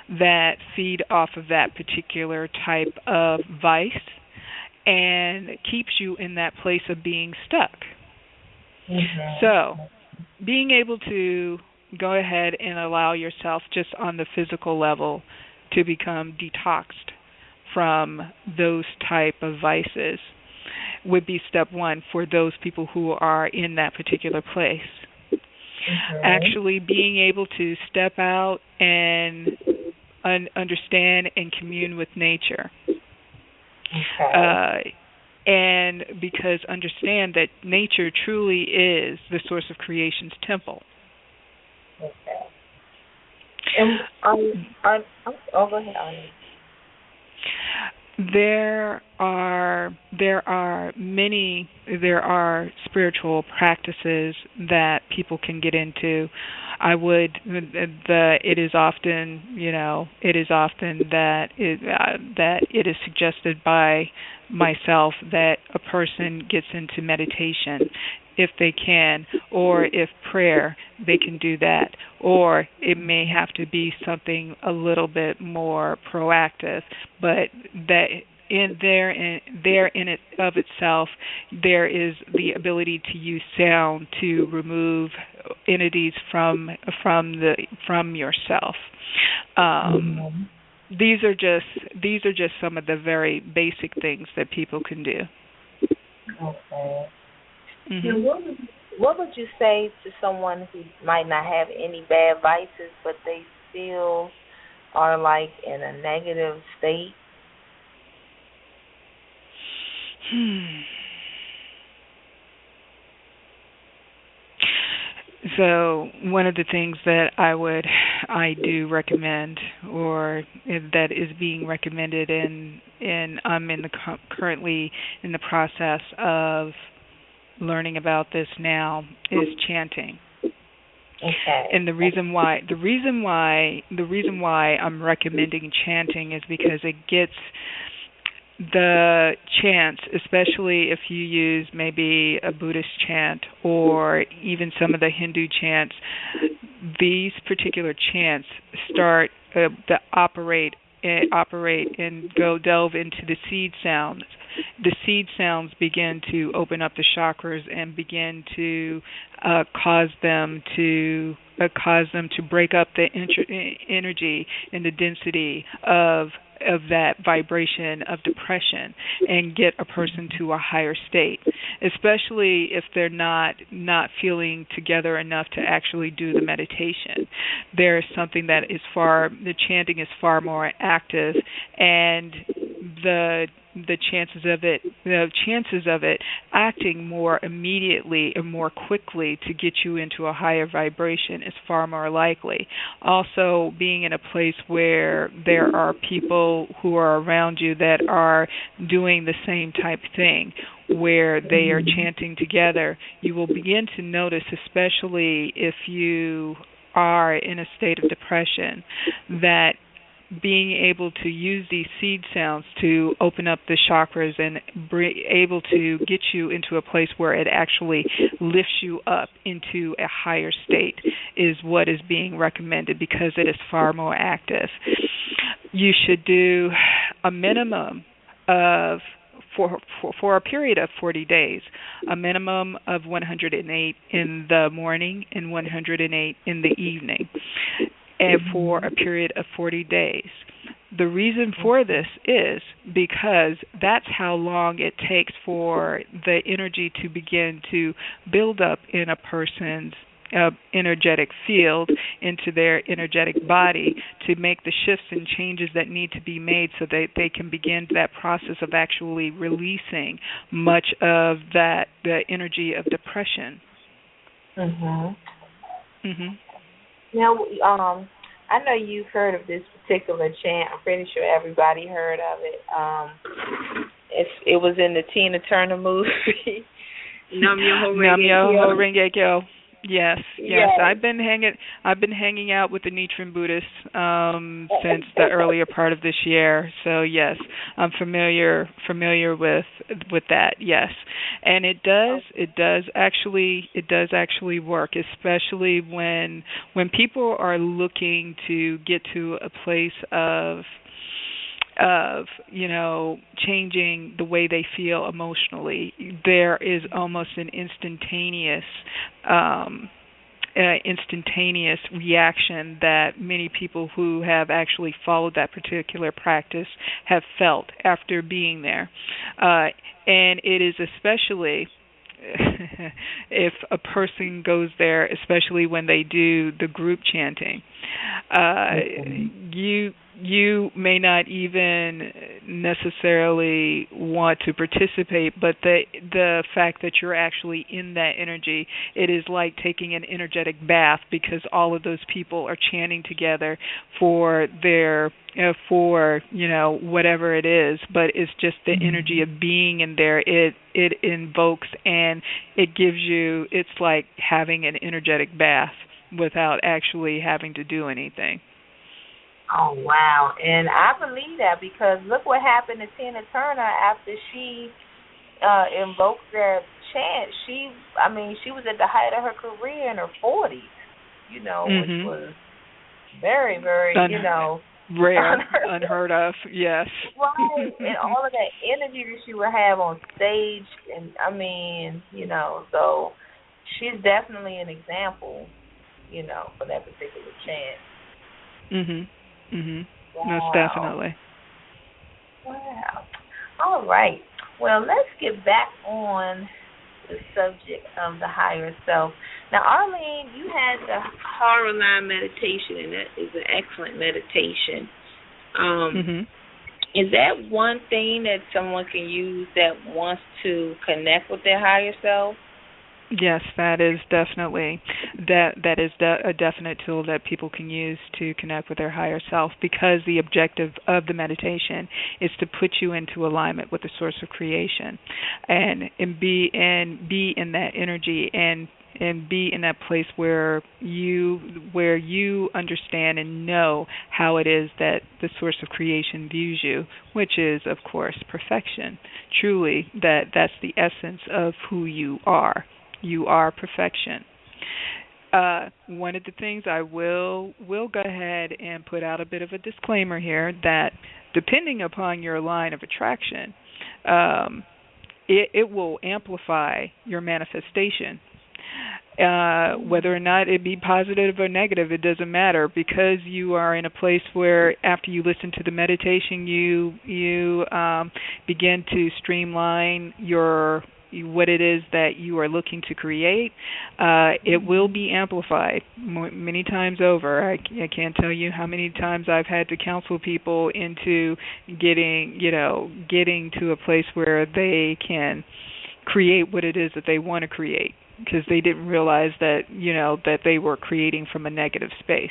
that feed off of that particular type of vice and keeps you in that place of being stuck. So, being able to go ahead and allow yourself just on the physical level to become detoxed from those type of vices would be step one for those people who are in that particular place. Actually being able to step out and understand and commune with nature. And because understand that nature truly is the source of creation's temple. And go ahead, Arlene. There are spiritual practices that people can get into. It is often that it is suggested by myself that a person gets into meditation if they can, or if prayer, they can do that, or it may have to be something a little bit more proactive, but that in it of itself, there is the ability to use sound to remove entities from yourself. These are just some of the very basic things that people can do. Okay. And what would you say to someone who might not have any bad vices, but they still are like in a negative state? So one of the things that I do recommend, or that is being recommended, and I'm currently in the process of learning about this now, is chanting. Okay. And the reason why I'm recommending chanting is because it gets the chants, especially if you use maybe a Buddhist chant or even some of the Hindu chants, these particular chants start to operate and delve into the seed sounds. The seed sounds begin to open up the chakras and begin to cause them to break up the energy and the density of that vibration of depression and get a person to a higher state, especially if they're not feeling together enough to actually do the meditation. There is something that the chanting is far more active, and the chances of it acting more immediately or more quickly to get you into a higher vibration is far more likely. Also, being in a place where there are people who are around you that are doing the same type thing, where they are chanting together, you will begin to notice, especially if you are in a state of depression, that being able to use these seed sounds to open up the chakras and able to get you into a place where it actually lifts you up into a higher state is what is being recommended, because it is far more active. You should do a minimum of, for a period of 40 days, a minimum of 108 in the morning and 108 in the evening, and for a period of 40 days. The reason for this is because that's how long it takes for the energy to begin to build up in a person's energetic field, into their energetic body, to make the shifts and changes that need to be made so that they can begin that process of actually releasing much of the energy of depression. Mhm. Mhm. Now, I know you've heard of this particular chant. I'm pretty sure everybody heard of it. It was in the Tina Turner movie. Nam Myoho Renge Kyo. Yes. Yes. I've been hanging out with the Nichiren Buddhists since the earlier part of this year. So yes, I'm familiar with that. Yes, and it does actually work, especially when people are looking to get to a place of changing the way they feel emotionally. There is almost an instantaneous reaction that many people who have actually followed that particular practice have felt after being there, and it is especially if a person goes there, especially when they do the group chanting. You may not even necessarily want to participate, but the fact that you're actually in that energy, it is like taking an energetic bath, because all of those people are chanting together for their whatever it is, but it's just the energy of being in there. It invokes, and it gives you, it's like having an energetic bath without actually having to do anything. Oh, wow. And I believe that, because look what happened to Tina Turner after she invoked that chant. She was at the height of her career in her 40s, which was very, very, rare, unheard of, yes. Right, and all of that energy that she would have on stage, and so she's definitely an example, for that particular chant. Wow. Most definitely. Wow. All right. Well, let's get back on the subject of the higher self. Now, Arlene, you had the horror line meditation, and that is an excellent meditation. Is that one thing that someone can use that wants to connect with their higher self? Yes, that is definitely a definite tool that people can use to connect with their higher self, because the objective of the meditation is to put you into alignment with the source of creation, and be in that energy, and be in that place where you understand and know how it is that the source of creation views you, which is, of course, perfection. Truly, that's the essence of who you are. You are perfection. One of the things I will go ahead and put out a bit of a disclaimer here, that depending upon your line of attraction, it will amplify your manifestation. Whether or not it be positive or negative, it doesn't matter, because you are in a place where, after you listen to the meditation, you begin to streamline what it is that you are looking to create. It will be amplified many times over. I can't tell you how many times I've had to counsel people into getting to a place where they can create what it is that they want to create, because they didn't realize that that they were creating from a negative space.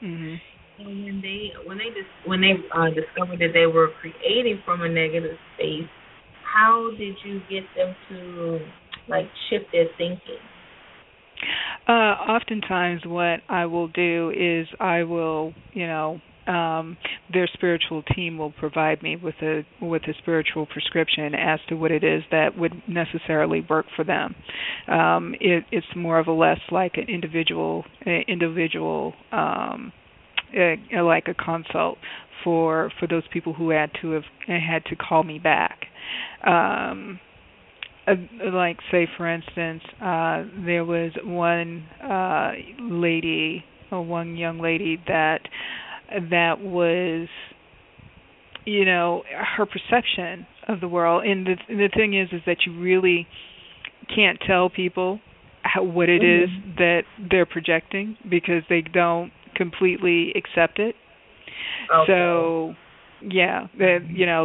And when they discovered that they were creating from a negative space, how did you get them to shift their thinking? Oftentimes, what I will do is I will, their spiritual team will provide me with a spiritual prescription as to what it is that would necessarily work for them. It's more of a less like an individual like a consult for those people who had to call me back. Like, say, for instance, there was one young lady that was, her perception of the world. And the thing is that you really, can't tell people what it is that they're projecting because they don't completely accept it. Okay. So, yeah,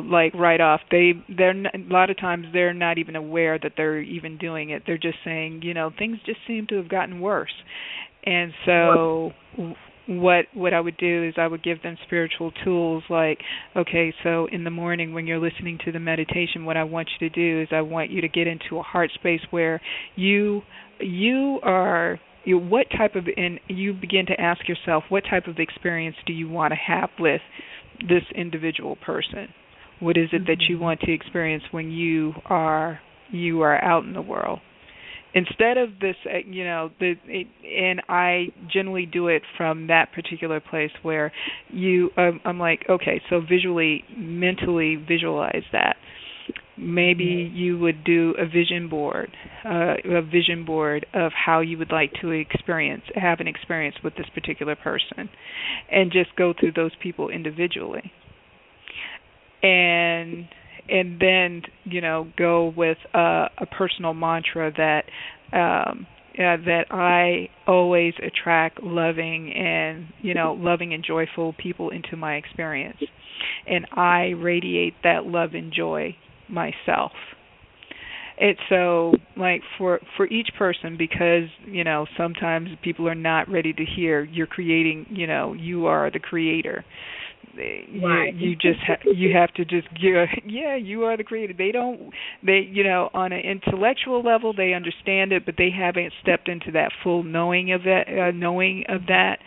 like right off, they're a lot of times they're not even aware that they're even doing it. They're just saying, things just seem to have gotten worse. And so what I would do is I would give them spiritual tools like, okay, so in the morning when you're listening to the meditation, what I want you to do is I want you to get into a heart space where you are what type of, and you begin to ask yourself, what type of experience do you want to have with this individual person? What is it that you want to experience when you are out in the world? Instead of this, and I generally do it from that particular place where I'm like, okay, so mentally visualize that. Maybe you would do a vision board of how you would like to have an experience with this particular person, and just go through those people individually. And then go with a personal mantra that I always attract loving and joyful people into my experience, and I radiate that love and joy myself. It's so like for each person, because sometimes people are not ready to hear you're creating. You are the creator. Right. You have to just you are the creator. On an intellectual level they understand it, but they haven't stepped into that full knowing of that.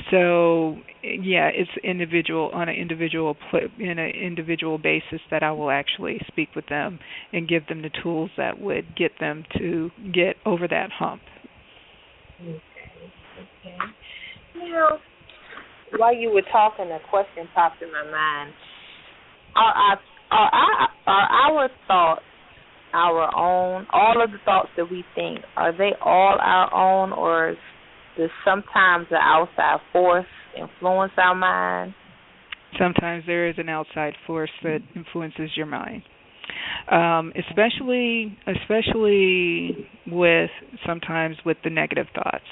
So it's individual on an individual basis that I will actually speak with them and give them the tools that would get them to get over that hump. Okay. Now, while you were talking, a question popped in my mind. Are our thoughts our own? All of the thoughts that we think, are they all our own, or does sometimes the outside force influence our mind? Sometimes there is an outside force that influences your mind. Especially sometimes with the negative thoughts.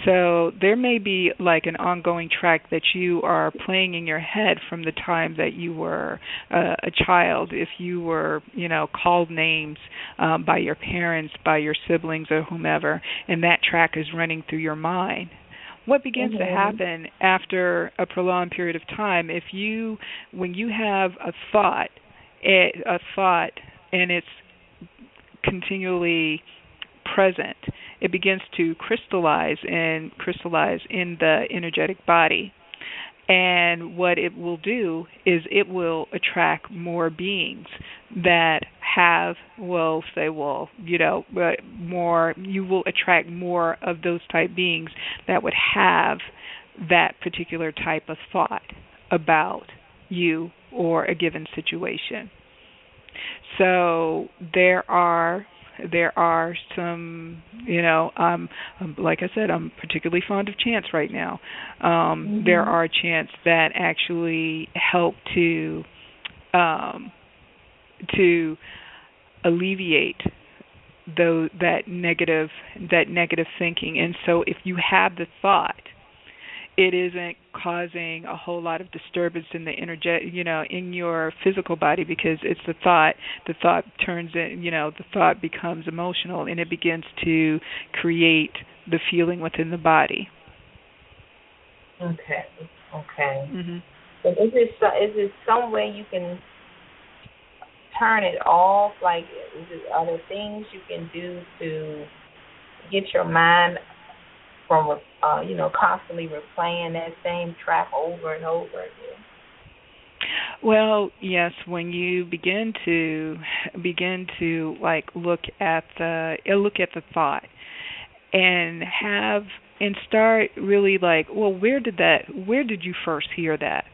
So there may be like an ongoing track that you are playing in your head from the time that you were a child. If you were, called names by your parents, by your siblings, or whomever, and that track is running through your mind. What begins to happen after a prolonged period of time, when you have a thought and it's continually present, it begins to crystallize in the energetic body. And what it will do is it will attract more beings that more, you will attract more of those type beings that would have that particular type of thought about you or a given situation. So there are some, like I said, I'm particularly fond of chants right now. There are chants that actually help to alleviate that negative thinking. And so if you have the thought, it isn't causing a whole lot of disturbance in the in your physical body, because it's the thought. The thought turns in, the thought becomes emotional, and it begins to create the feeling within the body. Okay. Mm-hmm. So is it some way you can turn it off? Like, are there things you can do to get your mind from constantly replaying that same track over and over again? Well, yes. When you begin to like look at the thought and start really like, well, where did you first hear that?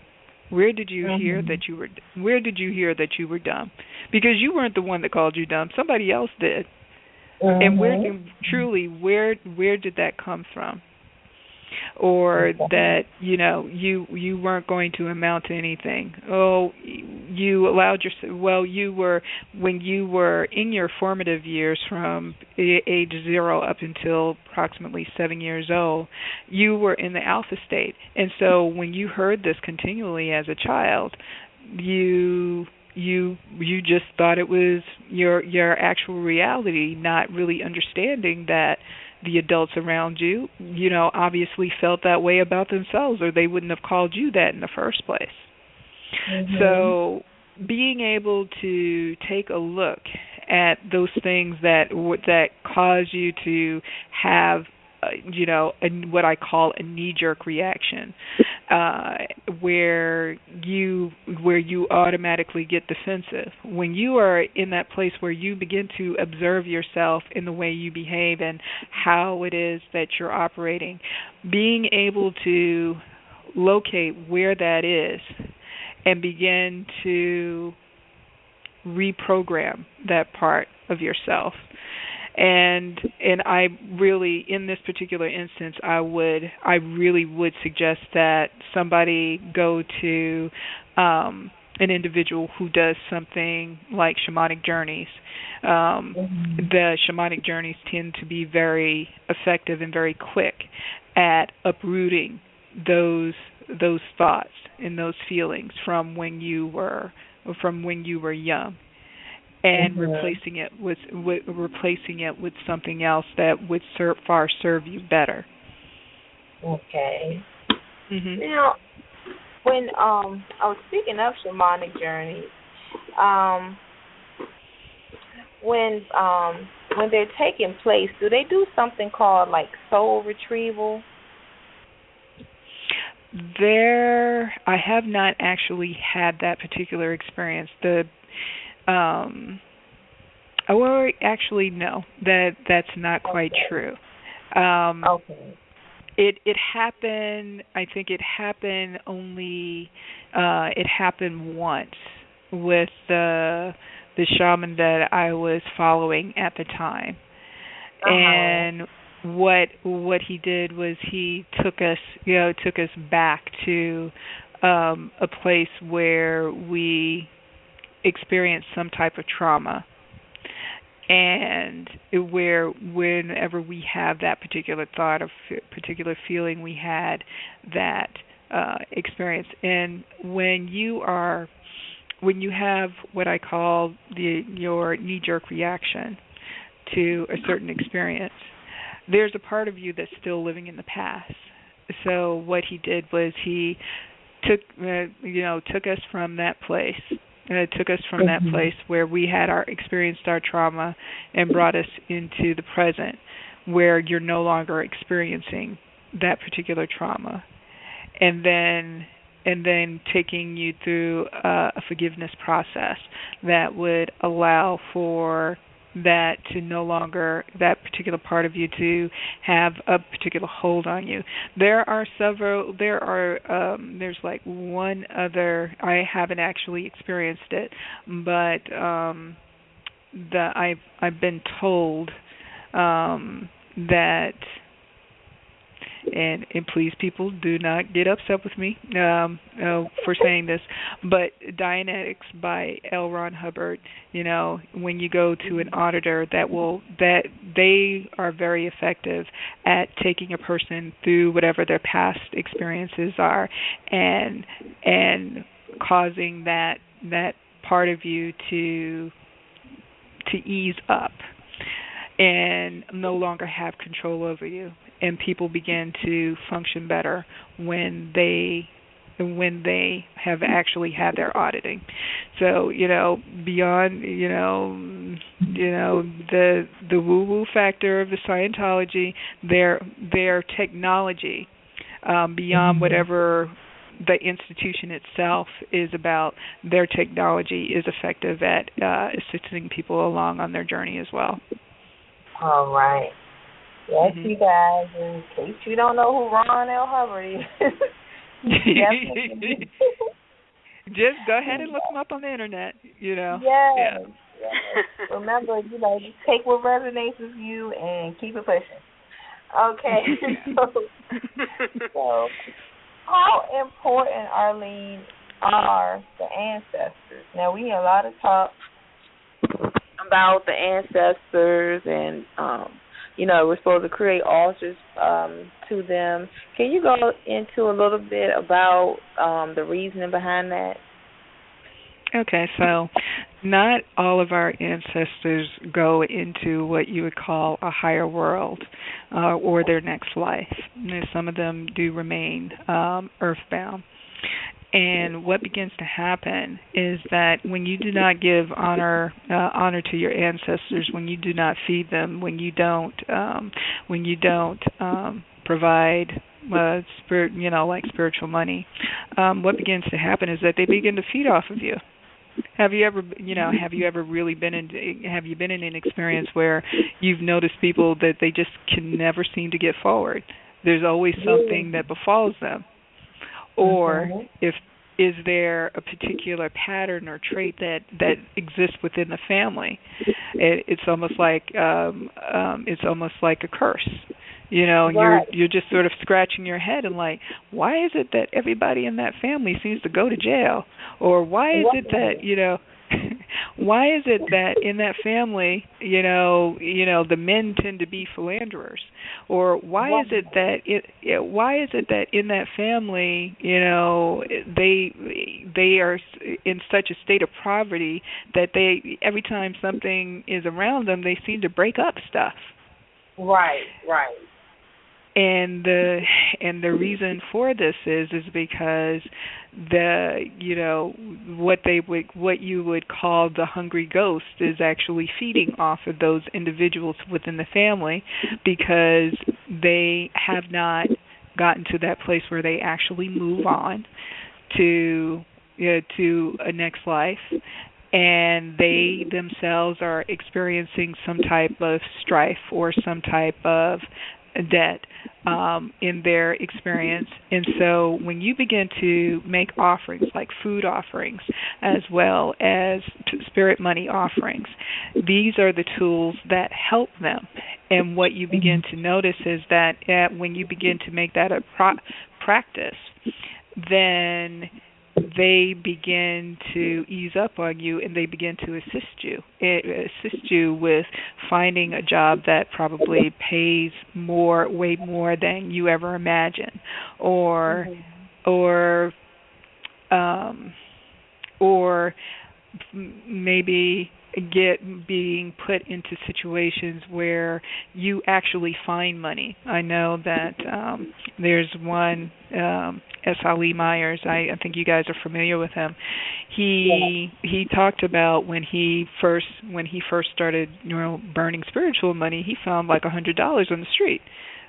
Where did you hear that you were dumb? Because you weren't the one that called you dumb. Somebody else did. And where did that come from? Or that you weren't going to amount to anything. Oh, you allowed your you were when you were in your formative years from age 0 up until approximately 7 years old, you were in the alpha state. And so when you heard this continually as a child, you just thought it was your actual reality, not really understanding that the adults around you, obviously felt that way about themselves, or they wouldn't have called you that in the first place. Mm-hmm. So being able to take a look at those things that cause you to have what I call a knee-jerk reaction, where you automatically get defensive. When you are in that place where you begin to observe yourself in the way you behave and how it is that you're operating, being able to locate where that is and begin to reprogram that part of yourself. And I really, in this particular instance, I really would suggest that somebody go to an individual who does something like shamanic journeys. The shamanic journeys tend to be very effective and very quick at uprooting those thoughts and those feelings from when you were young, and replacing it with something else that would serve you better. Okay. Now, when I was speaking of shamanic journeys, when they're taking place, do they do something called like soul retrieval? I have not actually had that particular experience. Actually, no, that's not quite true. Okay. It happened. I think it happened only. It happened once with the shaman that I was following at the time, and what he did was he took us back to a place where we experienced some type of trauma, and where whenever we have that particular thought or particular feeling, we had that experience. And when you have what I call your knee-jerk reaction to a certain experience, there's a part of you that's still living in the past. So what he did was he took us from that place. Took us from that place where we had experienced our trauma and brought us into the present, where you're no longer experiencing that particular trauma, and then taking you through a forgiveness process that would allow for that to no longer, that particular part of you to have a particular hold on you. There's like one other, I haven't actually experienced it, but I've been told that, and please, people, do not get upset with me for saying this, but Dianetics by L. Ron Hubbard, when you go to an auditor, that they are very effective at taking a person through whatever their past experiences are, and causing that part of you to ease up and no longer have control over you. And people begin to function better when they have actually had their auditing. So, beyond, the woo-woo factor of the Scientology, their technology, beyond whatever the institution itself is about, their technology is effective at assisting people along on their journey as well. All right. Yes, you guys, in case you don't know who Ron L. Hubbard is, just go ahead and look him up on the internet, Yes. Remember, just take what resonates with you and keep it pushing. Okay. So how important, Arlene, are the ancestors? Now, we hear a lot of talk about the ancestors and, we're supposed to create altars to them. Can you go into a little bit about the reasoning behind that? Okay, so not all of our ancestors go into what you would call a higher world or their next life. Some of them do remain earthbound. And what begins to happen is that when you do not give honor to your ancestors, when you do not feed them, when you don't provide like spiritual money, what begins to happen is that they begin to feed off of you. Have you ever been in an experience where you've noticed people that they just can never seem to get forward? There's always something that befalls them. Or is there a particular pattern or trait that exists within the family? It's almost like a curse. And you're just sort of scratching your head and like, why is it that everybody in that family seems to go to jail? Or why is it that, why is it that in that family, the men tend to be philanderers? Or why is it that in that family, they are in such a state of poverty that every time something is around them, they seem to break up stuff. Right. And the reason for this is because what you would call the hungry ghost is actually feeding off of those individuals within the family, because they have not gotten to that place where they actually move on to a next life, and they themselves are experiencing some type of strife or some type of debt in their experience. And so when you begin to make offerings like food offerings as well as spirit money offerings, these are the tools that help them. And what you begin to notice is that when you begin to make that a practice, then they begin to ease up on you, and they begin to assist you with finding a job that probably pays way more than you ever imagined, or maybe being put into situations where you actually find money. I know that there's one, S. Ali Myers. I think you guys are familiar with him. He talked about when he first started, burning spiritual money, he found like $100 on the street.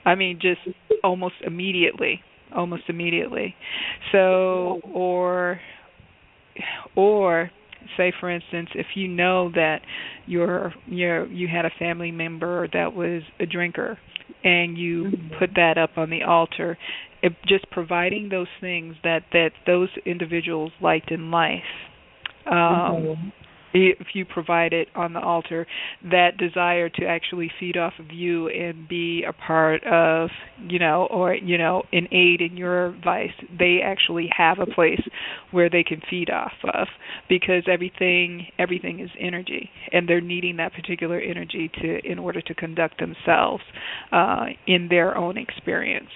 I mean, just almost immediately. So, or say, for instance, if you know that you had a family member that was a drinker, and you put that up on the altar, just providing those things that those individuals liked in life. If you provide it on the altar, that desire to actually feed off of you and be a part of, an aid in your vice, they actually have a place where they can feed off of, because everything is energy, and they're needing that particular energy in order to conduct themselves in their own experience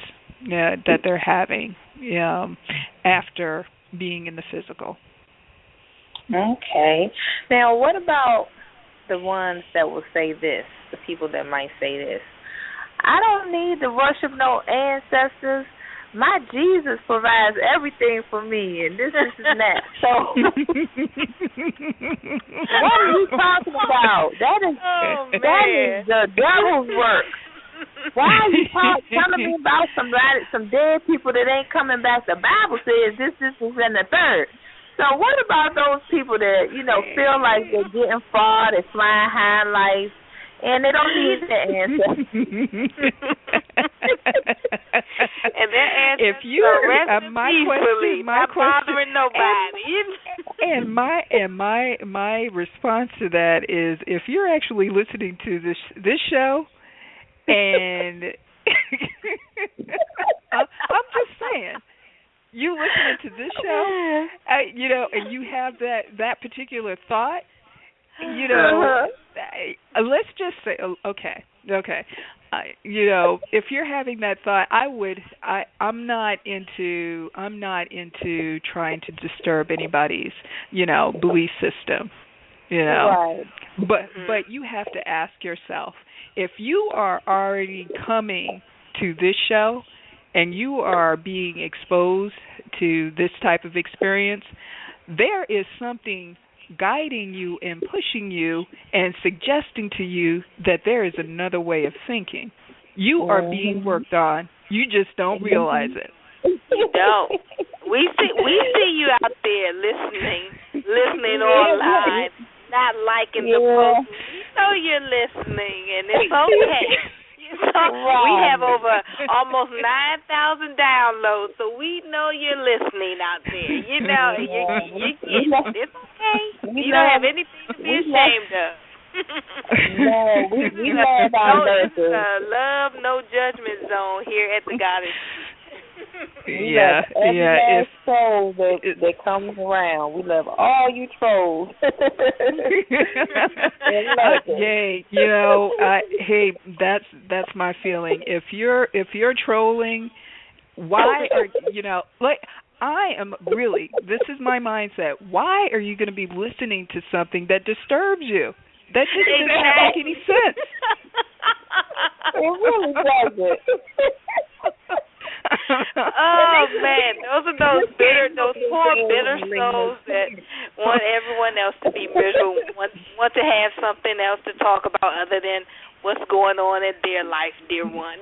that they're having after being in the physical. Okay. Now, what about the ones that will say this, the people that might say this? I don't need to worship no ancestors. My Jesus provides everything for me, and this and that. So, what are you talking about? That is the devil's work. Why are you telling me about some dead people that ain't coming back? The Bible says this, and the third. So what about those people that, feel like they're getting far, they're flying high in life, and they don't need their ancestors? And their ancestors are resting peacefully, not bothering nobody. And my response to that is, if you're actually listening to this show, and I'm just saying, you listening to this show, and you have that particular thought, let's just say, okay. If you're having that thought, I'm not into trying to disturb anybody's, belief system, Right. But you have to ask yourself, if you are already coming to this show and you are being exposed to this type of experience, there is something guiding you and pushing you and suggesting to you that there is another way of thinking. You are being worked on. You just don't realize it. You don't. We see you out there listening online, not liking the post. We know you're listening, and it's okay. We have over almost 9,000 downloads, so we know you're listening out there. You get it. It's okay. You don't have anything to be ashamed of. No, we love our nurses. Love, no judgment zone here at the Goddess. Every troll that comes around, we love all you trolls. Yay! Hey, that's my feeling. If you're trolling, why are I am really. This is my mindset. Why are you going to be listening to something that disturbs you? That just doesn't make any sense. It really doesn't. Oh man, those are those poor bitter souls that want everyone else to be miserable, want to have something else to talk about other than what's going on in their life, dear one.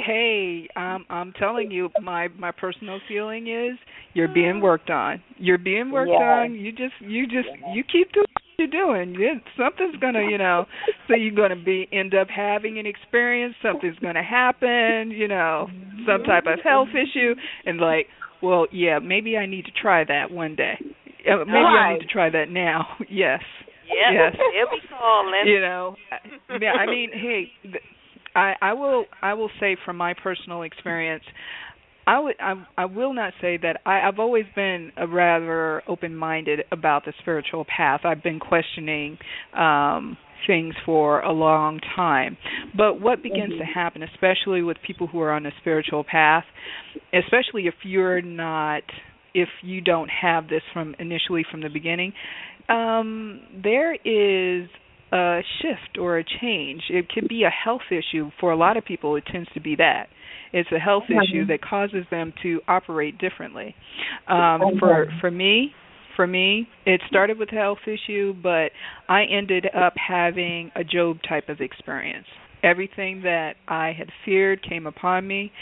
Hey, I'm telling you, my personal feeling is you're being worked on. You're being worked on. You keep doing what you're doing. Something's gonna, so you're gonna end up having an experience. Something's gonna happen. Some type of health issue, and maybe I need to try that one day. Maybe I need to try that now. Yes. Yes. It'll be calling. I mean, hey, I will say from my personal experience, I will not say that I've always been a rather open-minded about the spiritual path. I've been questioning things for a long time. But what begins to happen, especially with people who are on a spiritual path, especially if you don't have this initially from the beginning, there is a shift or a change. It could be a health issue. For a lot of people, it tends to be that. It's a health issue that causes them to operate differently. For me, it started with a health issue, but I ended up having a Job type of experience. Everything that I had feared came upon me,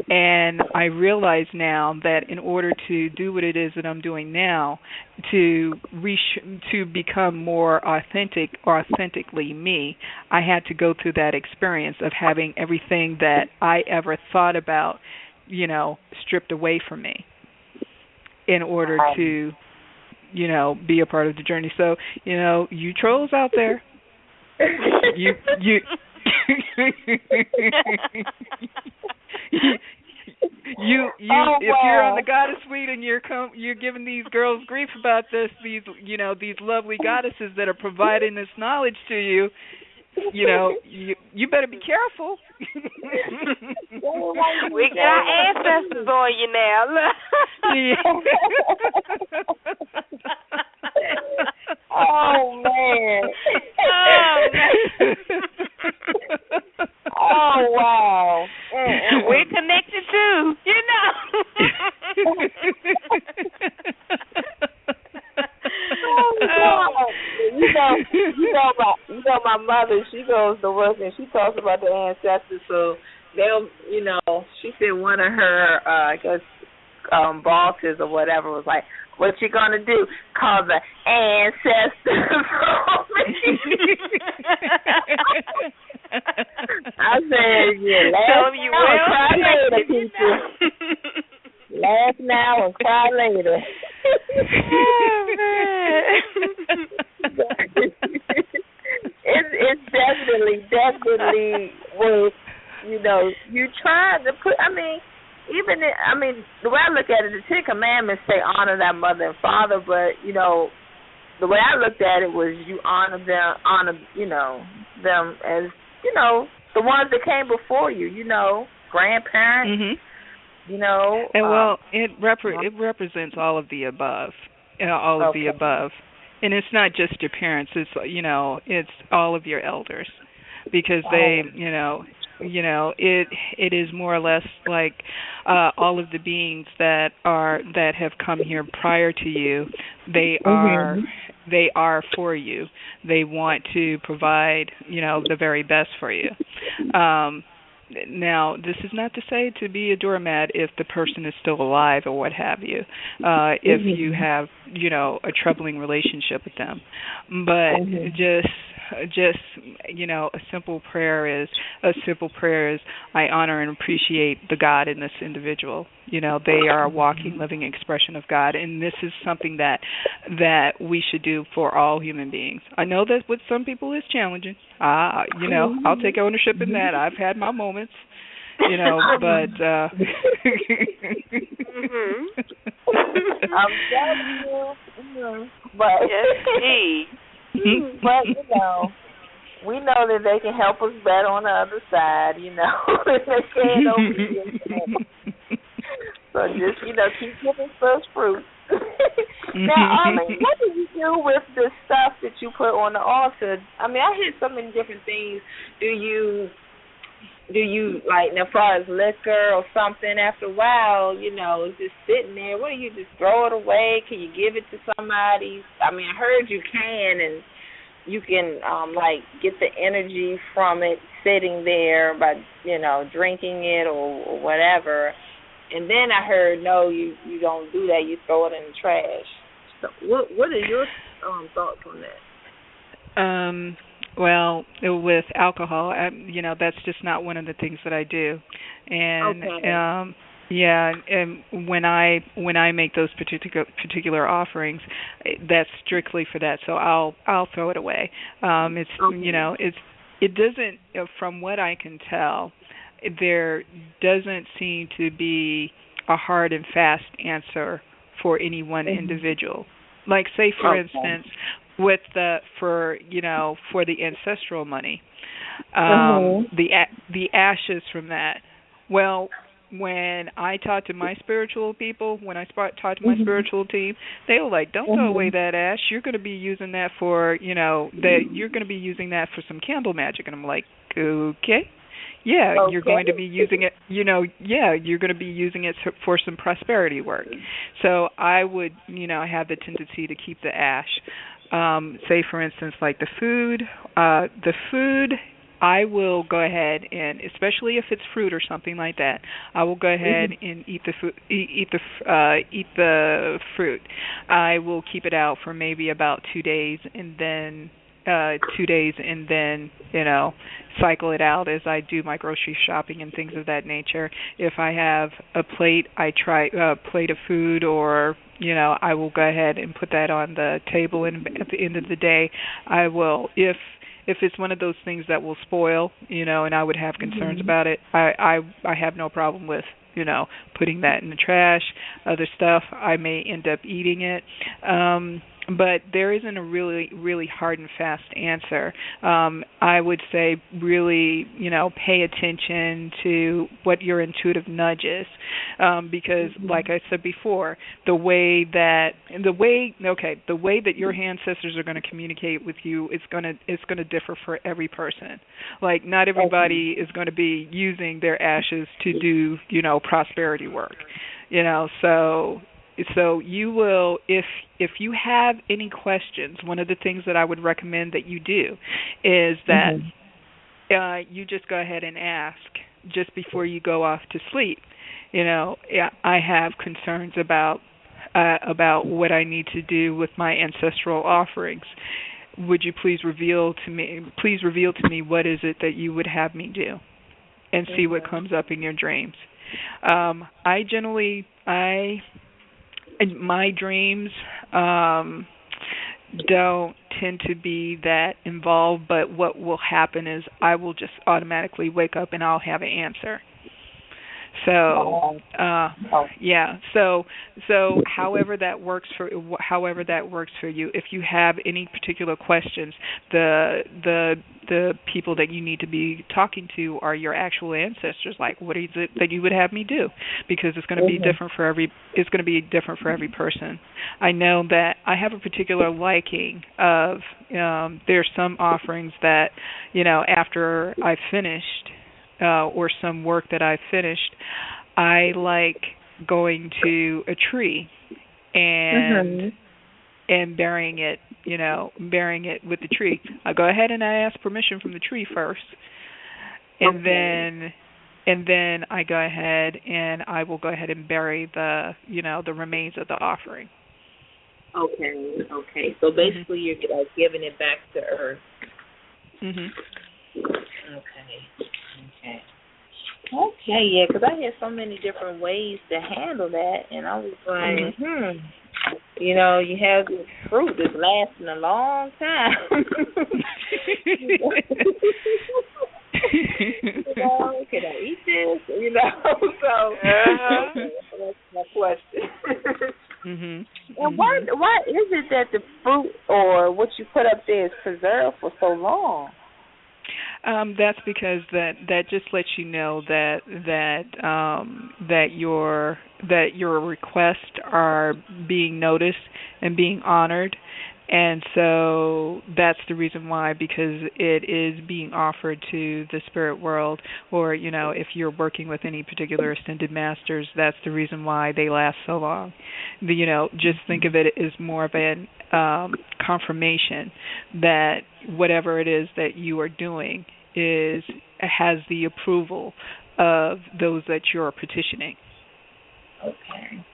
and I realize now that in order to do what it is that I'm doing now, to become more authentically me, I had to go through that experience of having everything that I ever thought about, stripped away from me in order to, be a part of the journey. So, you trolls out there, you if you're on the Goddess Suite and you're giving these girls grief about these lovely goddesses that are providing this knowledge to you, you better be careful. We got our ancestors on you now. Oh man. Oh wow. We're connected too, My mother, she goes to work and she talks about the ancestors. So they'll, she said one of her, bosses or whatever was like, "What you gonna do? Call the ancestors." I said, laugh now and cry later, people. Laugh now and cry later. Oh, man. It's definitely worth you trying to put. The way I look at it, the Ten Commandments say honor thy mother and father, but the way I looked at it was you honor them as the ones that came before you, grandparents, and it represents all of the above, all of the above, and it's not just your parents. It's it's all of your elders, because they it is more or less like all of the beings that have come here prior to you. They are for you. They want to provide the very best for you. Now, this is not to say to be a doormat if the person is still alive or what have you, if you have a troubling relationship with them, but just a simple prayer is I honor and appreciate the God in this individual. They are a walking, living expression of God, and this is something that we should do for all human beings. I know that with some people it's challenging. I'll take ownership in that. I've had my moments, but I'm telling you, but but we know that they can help us better on the other side. They can't over here. So just keep giving first fruit. Now, Arlene, what do you do with the stuff that you put on the altar? I hear so many different things. Do you like, as far as liquor or something, after a while, it's just sitting there? What do you just throw it away? Can you give it to somebody? I heard you can, and you can get the energy from it sitting there by drinking it or whatever. And then I heard no, you don't do that. You throw it in the trash. So what are your thoughts on that? Well, with alcohol, that's just not one of the things that I do. And and when I make those particular offerings, that's strictly for that. So I'll throw it away. It doesn't, from what I can tell, there doesn't seem to be a hard and fast answer for any one individual. Like, say for instance, with for the ancestral money, the ashes from that. Well, when I talked to my spiritual people, when I talked to my spiritual team, they were like, "Don't throw away that ash. You're going to be using that for you're going to be using that for some candle magic." And I'm like, "Okay. Yeah, you're going to be using it, you're going to be using it for some prosperity work." So I would, have the tendency to keep the ash. Say, for instance, like the food, I will go ahead and, especially if it's fruit or something like that, I will go ahead and eat the food, eat the fruit. I will keep it out for maybe about 2 days, and then cycle it out as I do my grocery shopping and things of that nature. If I have a plate, I try a plate of food, or I will go ahead and put that on the table, and at the end of the day, I will, if it's one of those things that will spoil, and I would have concerns about it, I have no problem with putting that in the trash. Other stuff, I may end up eating it. But there isn't a really, really hard and fast answer. I would say really, pay attention to what your intuitive nudge is, because, like I said before, the way that your ancestors are going to communicate with you is going to differ for every person. Like, not everybody is going to be using their ashes to do prosperity work. So you will, if you have any questions, one of the things that I would recommend that you do is that you just go ahead and ask just before you go off to sleep. I have concerns about what I need to do with my ancestral offerings. Would you please reveal to me what is it that you would have me do, and see what comes up in your dreams. My dreams don't tend to be that involved, but what will happen is I will just automatically wake up and I'll have an answer. So, yeah. So however that works for you. If you have any particular questions, the people that you need to be talking to are your actual ancestors. Like, what is it that you would have me do? Because it's going to be different for every. It's going to be different for every person. I know that I have a particular liking of. There's some offerings that, after I've finished. Or some work that I've finished, I like going to a tree and burying it, burying it with the tree. I go ahead and I ask permission from the tree first, and then I go ahead and I will go ahead and bury the remains of the offering. Okay. So basically, you're like giving it back to Earth. Okay, yeah, because I had so many different ways to handle that, and I was like, you have this fruit that's lasting a long time. Can I eat this? So that's my question. And why is it that the fruit or what you put up there is preserved for so long? That's because that just lets you know that your requests are being noticed and being honored, and so that's the reason why, because it is being offered to the spirit world, or if you're working with any particular ascended masters, that's the reason why they last so long. Just think of it as more of an confirmation that whatever it is that you are doing has the approval of those that you're petitioning. Okay.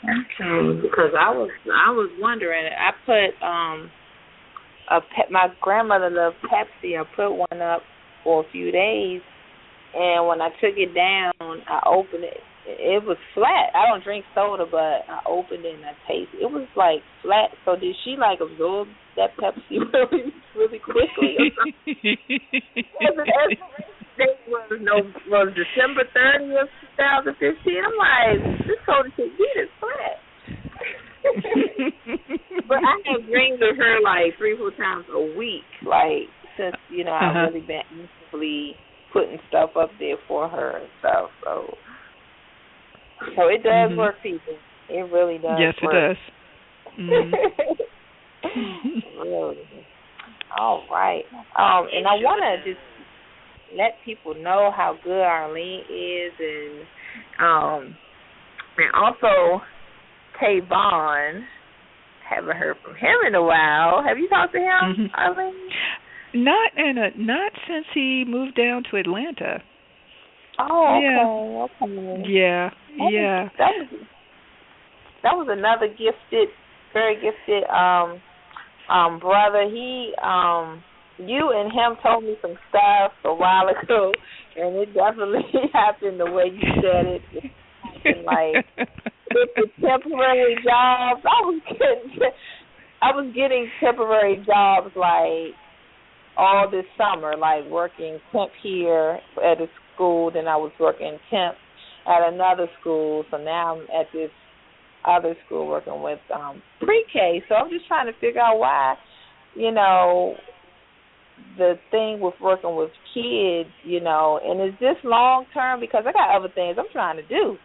Because I was wondering, I put my grandmother loved Pepsi. I put one up for a few days, and when I took it down, I opened it. It was flat. I don't drink soda, but I opened it and I tasted it. It was like flat. So did she absorb that Pepsi really, really quickly or something? was December 30th, 2015. I'm like, this soda should get it flat. But I have dreams of her 3-4 times a week, since I've really been actively putting stuff up there for her and stuff. So it does work, people. It really does. Yes, work. It does. Really. All right. And I want to just let people know how good Arlene is, and also Tavon. Haven't heard from him in a while. Have you talked to him, Arlene? Not since he moved down to Atlanta. Oh, okay. Yeah. That was another very gifted brother. He you and him told me some stuff a while ago, and it definitely happened the way you said it. It happened with the temporary jobs. I was getting temporary jobs all this summer, working temp here at a school, then I was working temp at another school, so now I'm at this other school working with pre-K. So I'm just trying to figure out why, the thing with working with kids, and is this long term? Because I got other things I'm trying to do.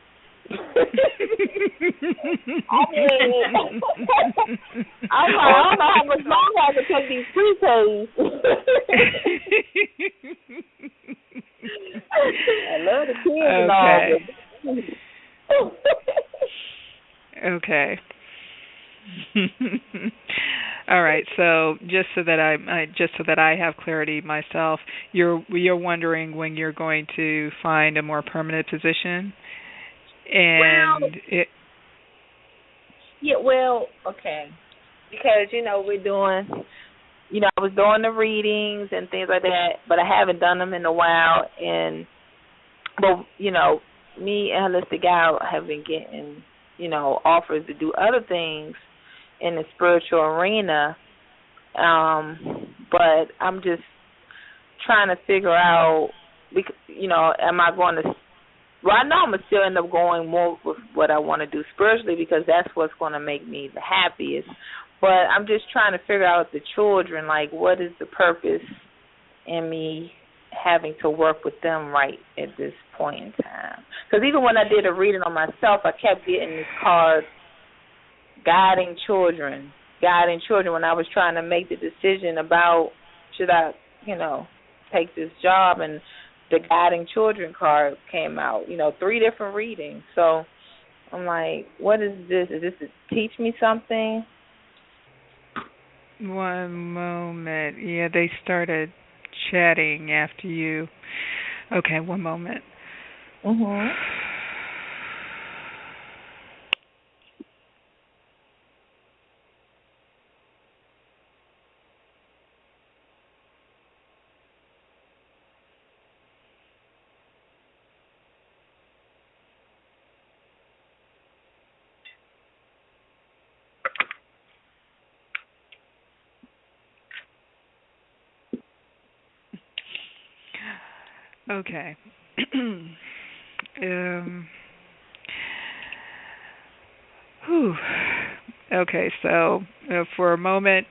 I don't know how much longer I can take these pre-Ks. I love the kids and all. Okay. All right. So just so that I have clarity myself, you're wondering when you're going to find a more permanent position, and okay, because we're doing. I was doing the readings and things like that, but I haven't done them in a while. But me and Holistic Gal have been getting, offers to do other things, in the spiritual arena. But I'm just trying to figure out, because, am I going to? Well, I know I'm gonna still end up going more with what I want to do spiritually, because that's what's going to make me the happiest. But I'm just trying to figure out the children, like, what is the purpose in me having to work with them right at this point in time? Because even when I did a reading on myself, I kept getting this card, guiding children. When I was trying to make the decision about should I, take this job, and the guiding children card came out, 3 different readings. So I'm like, what is this? Is this to teach me something? One moment. Yeah, they started chatting after you. Okay, one moment. Mhm. Okay. Whew. Okay, so for a moment,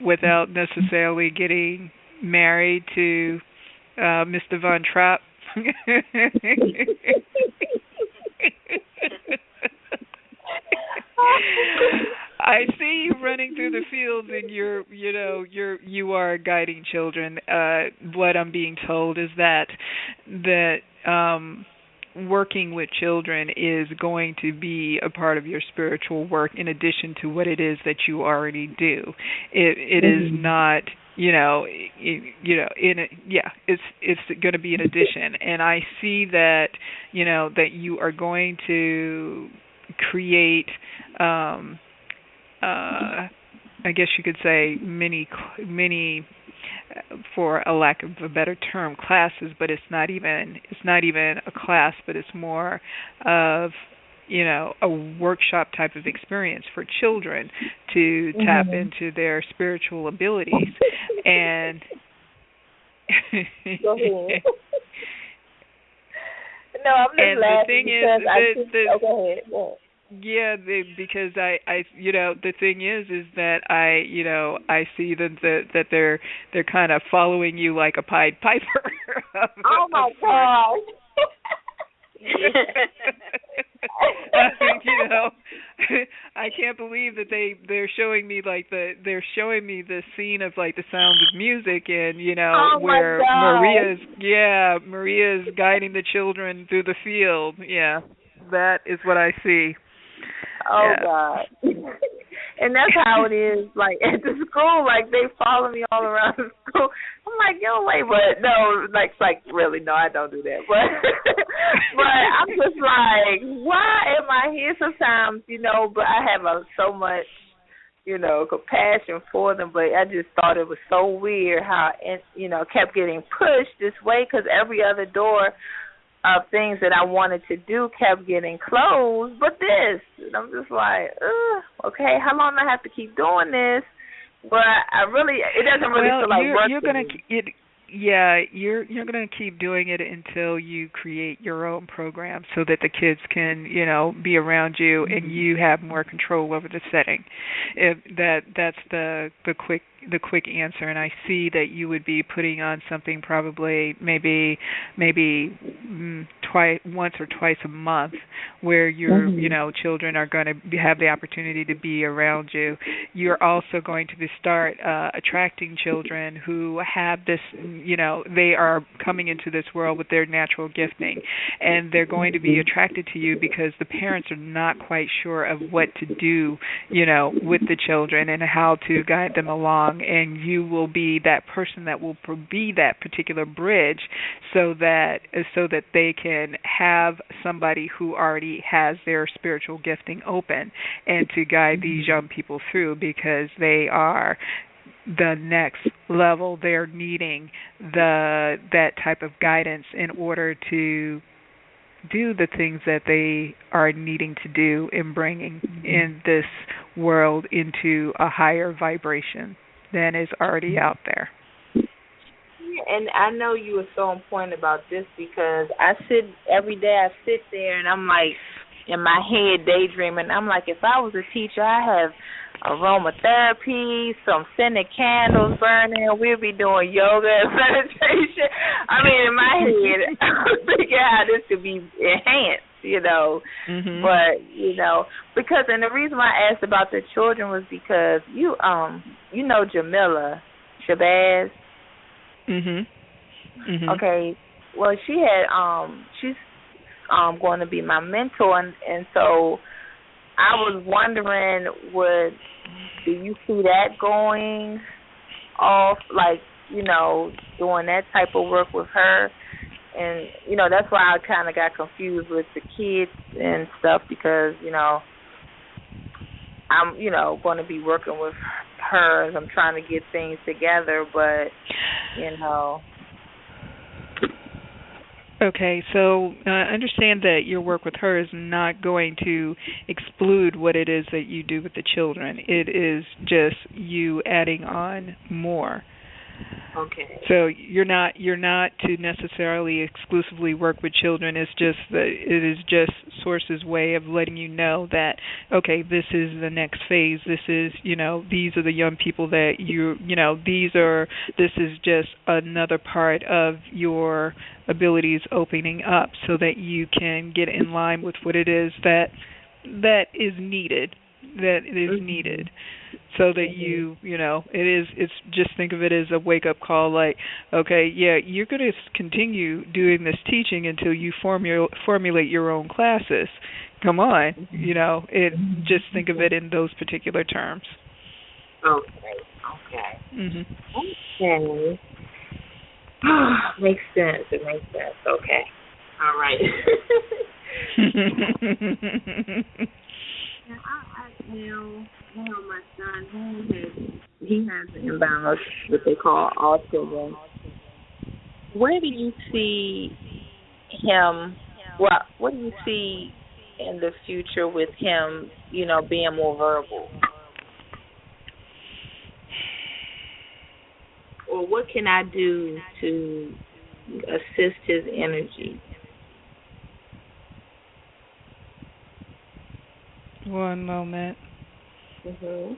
without necessarily getting married to Mr. Von Trapp. I see you running through the fields, and you are guiding children. What I'm being told is that working with children is going to be a part of your spiritual work, in addition to what it is that you already do. It is not. It's going to be an addition, and I see that that you are going to create. I guess you could say many, for a lack of a better term, classes, but it's not even a class, but it's more of a workshop type of experience for children to tap into their spiritual abilities. And go ahead. No, I'm just laughing because go ahead. Yeah, because I the thing is that I see that they're kind of following you like a Pied Piper. Oh my gosh. I can't believe that they're showing me the scene of like the Sound of Music, and where Maria's guiding the children through the field. Yeah, that is what I see. Oh God. And that's how it is, like at the school, like they follow me all around the school. I'm like, wait, but no, like really, no, I don't do that. But but I'm just like, why am I here sometimes, but I have so much, compassion for them, but I just thought it was so weird how it, kept getting pushed this way, because every other door of things that I wanted to do kept getting closed, but this, and I'm just like, okay, how long do I have to keep doing this? But it doesn't really feel like work. You're gonna keep doing it until you create your own program, so that the kids can, be around you, and you have more control over the setting. That's the quick answer, and I see that you would be putting on something probably maybe once or twice a month, where your children are going to have the opportunity to be around you. You're also going to start attracting children who have this, they are coming into this world with their natural gifting, and they're going to be attracted to you because the parents are not quite sure of what to do, with the children and how to guide them along, and you will be that person that will be that particular bridge, so that they can have somebody who already has their spiritual gifting open, and to guide these young people through, because they are the next level. They're needing that type of guidance in order to do the things that they are needing to do in bringing in this world into a higher vibration than is already out there. Yeah, and I know you were so important about this because every day I sit there and I'm like in my head daydreaming. I'm like, if I was a teacher, I have aromatherapy, some scented candles burning, we'll be doing yoga and meditation. I mean, in my head, I'm thinking how this could be enhanced, Mm-hmm. But, because, and the reason why I asked about the children was because you know Jamila Shabazz. Mhm. Mhm. Okay. Well, she's going to be my mentor, and so I was wondering, do you see that going off, like, doing that type of work with her? And, that's why I kind of got confused with the kids and stuff because, I'm, going to be working with her as I'm trying to get things together, but, Okay, so understand that your work with her is not going to exclude what it is that you do with the children. It is just you adding on more. Okay. So you're not to necessarily exclusively work with children. It's just that it is just Source's way of letting you know that, okay, this is the next phase. This is, these are the young people that this is just another part of your abilities opening up so that you can get in line with what it is that is needed. So that it's just think of it as a wake-up call, like, okay, yeah, you're going to continue doing this teaching until you formulate your own classes. Come on, just think of it in those particular terms. Okay. Mhm. Okay. Makes sense. It makes sense. Okay. All right. Now my son, he has an imbalance, what they call autism. Where do you see him? What do you see in the future with him? Being more verbal, or what can I do to assist his energy? One moment. Mhm.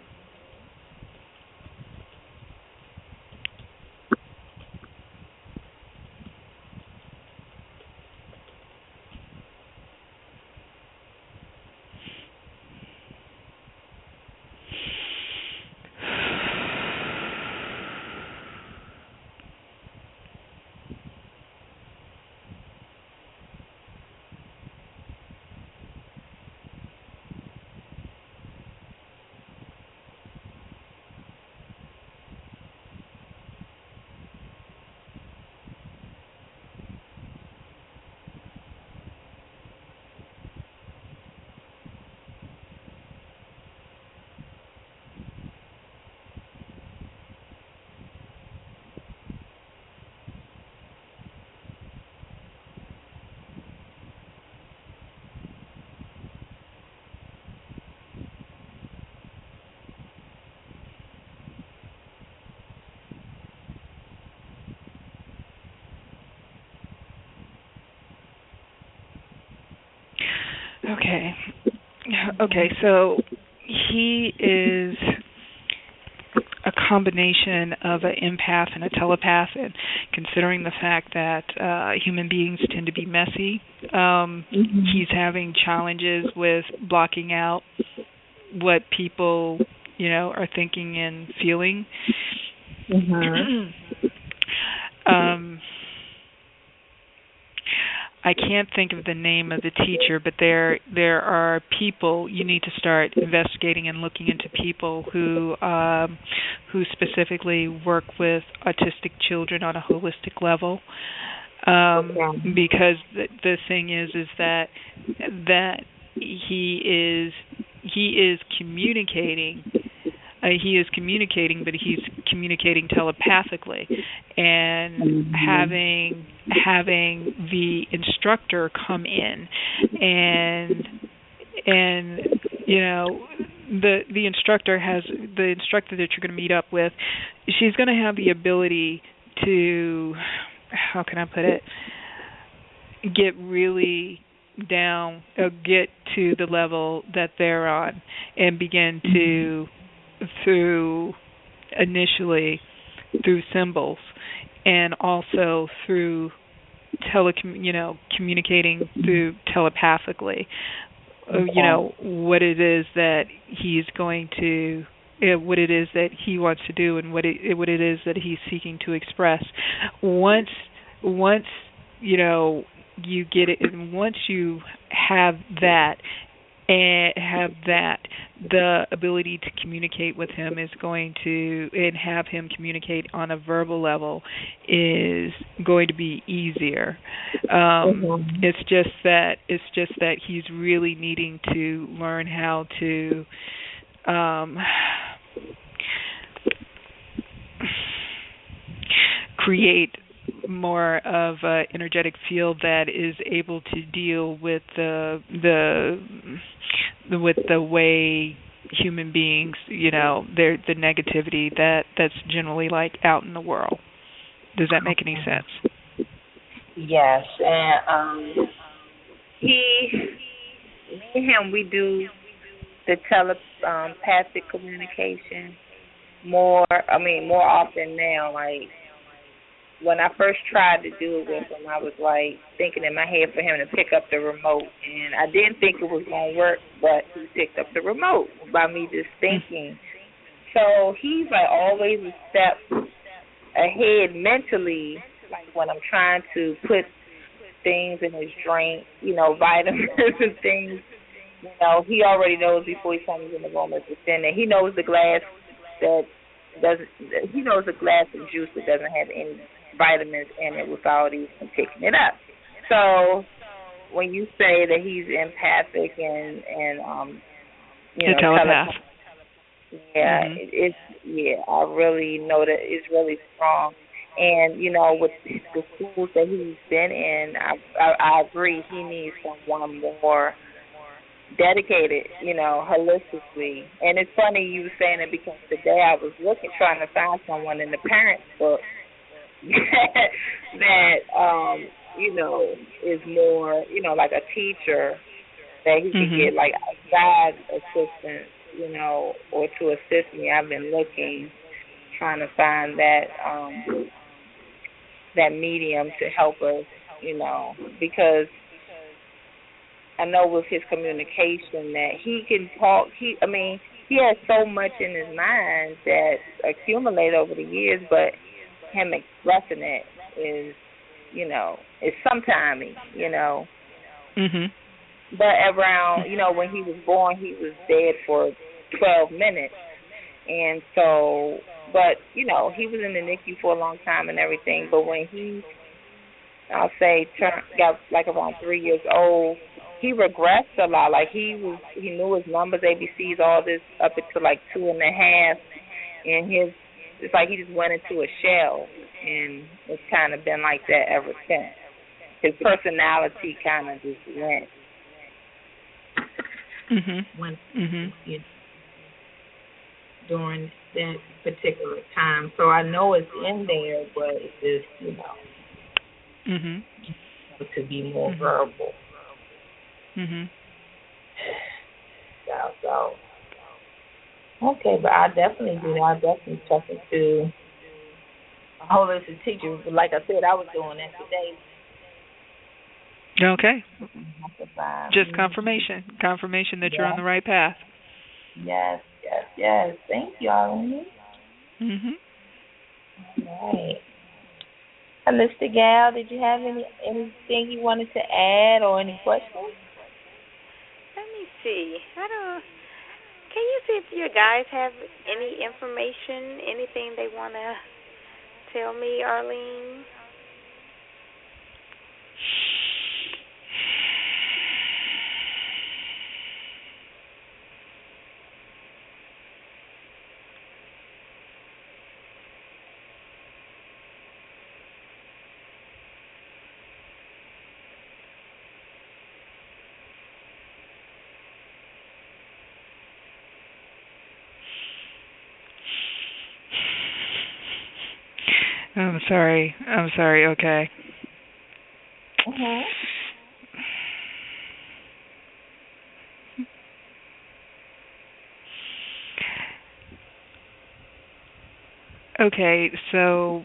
Okay, so he is a combination of an empath and a telepath, and considering the fact that human beings tend to be messy, he's having challenges with blocking out what people, are thinking and feeling. I can't think of the name of the teacher, but there are people you need to start investigating and looking into people who specifically work with autistic children on a holistic level. Because the thing is that he is communicating. He is communicating, but he's communicating telepathically, and having the instructor come in and the instructor that you're going to meet up with, she's going to have the ability to, how can I put it, get really down, get to the level that they're on, and begin to, initially through symbols, and also through communicating through telepathically, what it is that he's going to, what it is that he wants to do, and what it is that he's seeking to express. Once you get it, and once you have that, the ability to communicate with him is going to, and have him communicate on a verbal level is going to be easier. It's just that he's really needing to learn how to create more of an energetic field that is able to deal with the way human beings, the negativity that's generally like out in the world. Does that make any sense? Yes, and me and him, we do the telepathic communication more often now. Like, when I first tried to do it with him, I was like thinking in my head for him to pick up the remote, and I didn't think it was going to work, but he picked up the remote by me just thinking. So he's like always a step ahead mentally, like when I'm trying to put things in his drink, vitamins and things. He already knows before he comes in the room it's in there. He knows the glass he knows the glass of juice that doesn't have any vitamins in it without even picking it up. So when you say that he's empathic and a telepath, I really know that it's really strong. And with the schools that he's been in, I agree he needs someone more dedicated, holistically. And it's funny you were saying it, because today I was trying to find someone in the parents book that is more, like a teacher that he could get like a guide assistant, or to assist me. I've been trying to find that medium to help us, because I know with his communication that he can talk. He has so much in his mind that accumulated over the years, but him expressing it is, is sometimey, But around, when he was born, he was dead for 12 minutes. And so, but, he was in the NICU for a long time and everything. But when he, I'll say, got like around 3 years old, he regressed a lot. Like he knew his numbers, ABCs, all this up until like 2.5, and it's like he just went into a shell, and it's kind of been like that ever since. His personality kind of just went. During that particular time, so I know it's in there, but it's just to be more verbal. So okay, but I definitely do. I definitely check into a holistic teacher. Like I said, I was doing that today. Okay. Just confirmation that you're on the right path. Yes. Thank you, Arlene. All right. Mr. Gal, did you have anything you wanted to add or any questions? Let me see. Can you see if your guys have any information, anything they want to tell me, Arlene? I'm sorry. I'm sorry. Okay. Mhm. Okay, so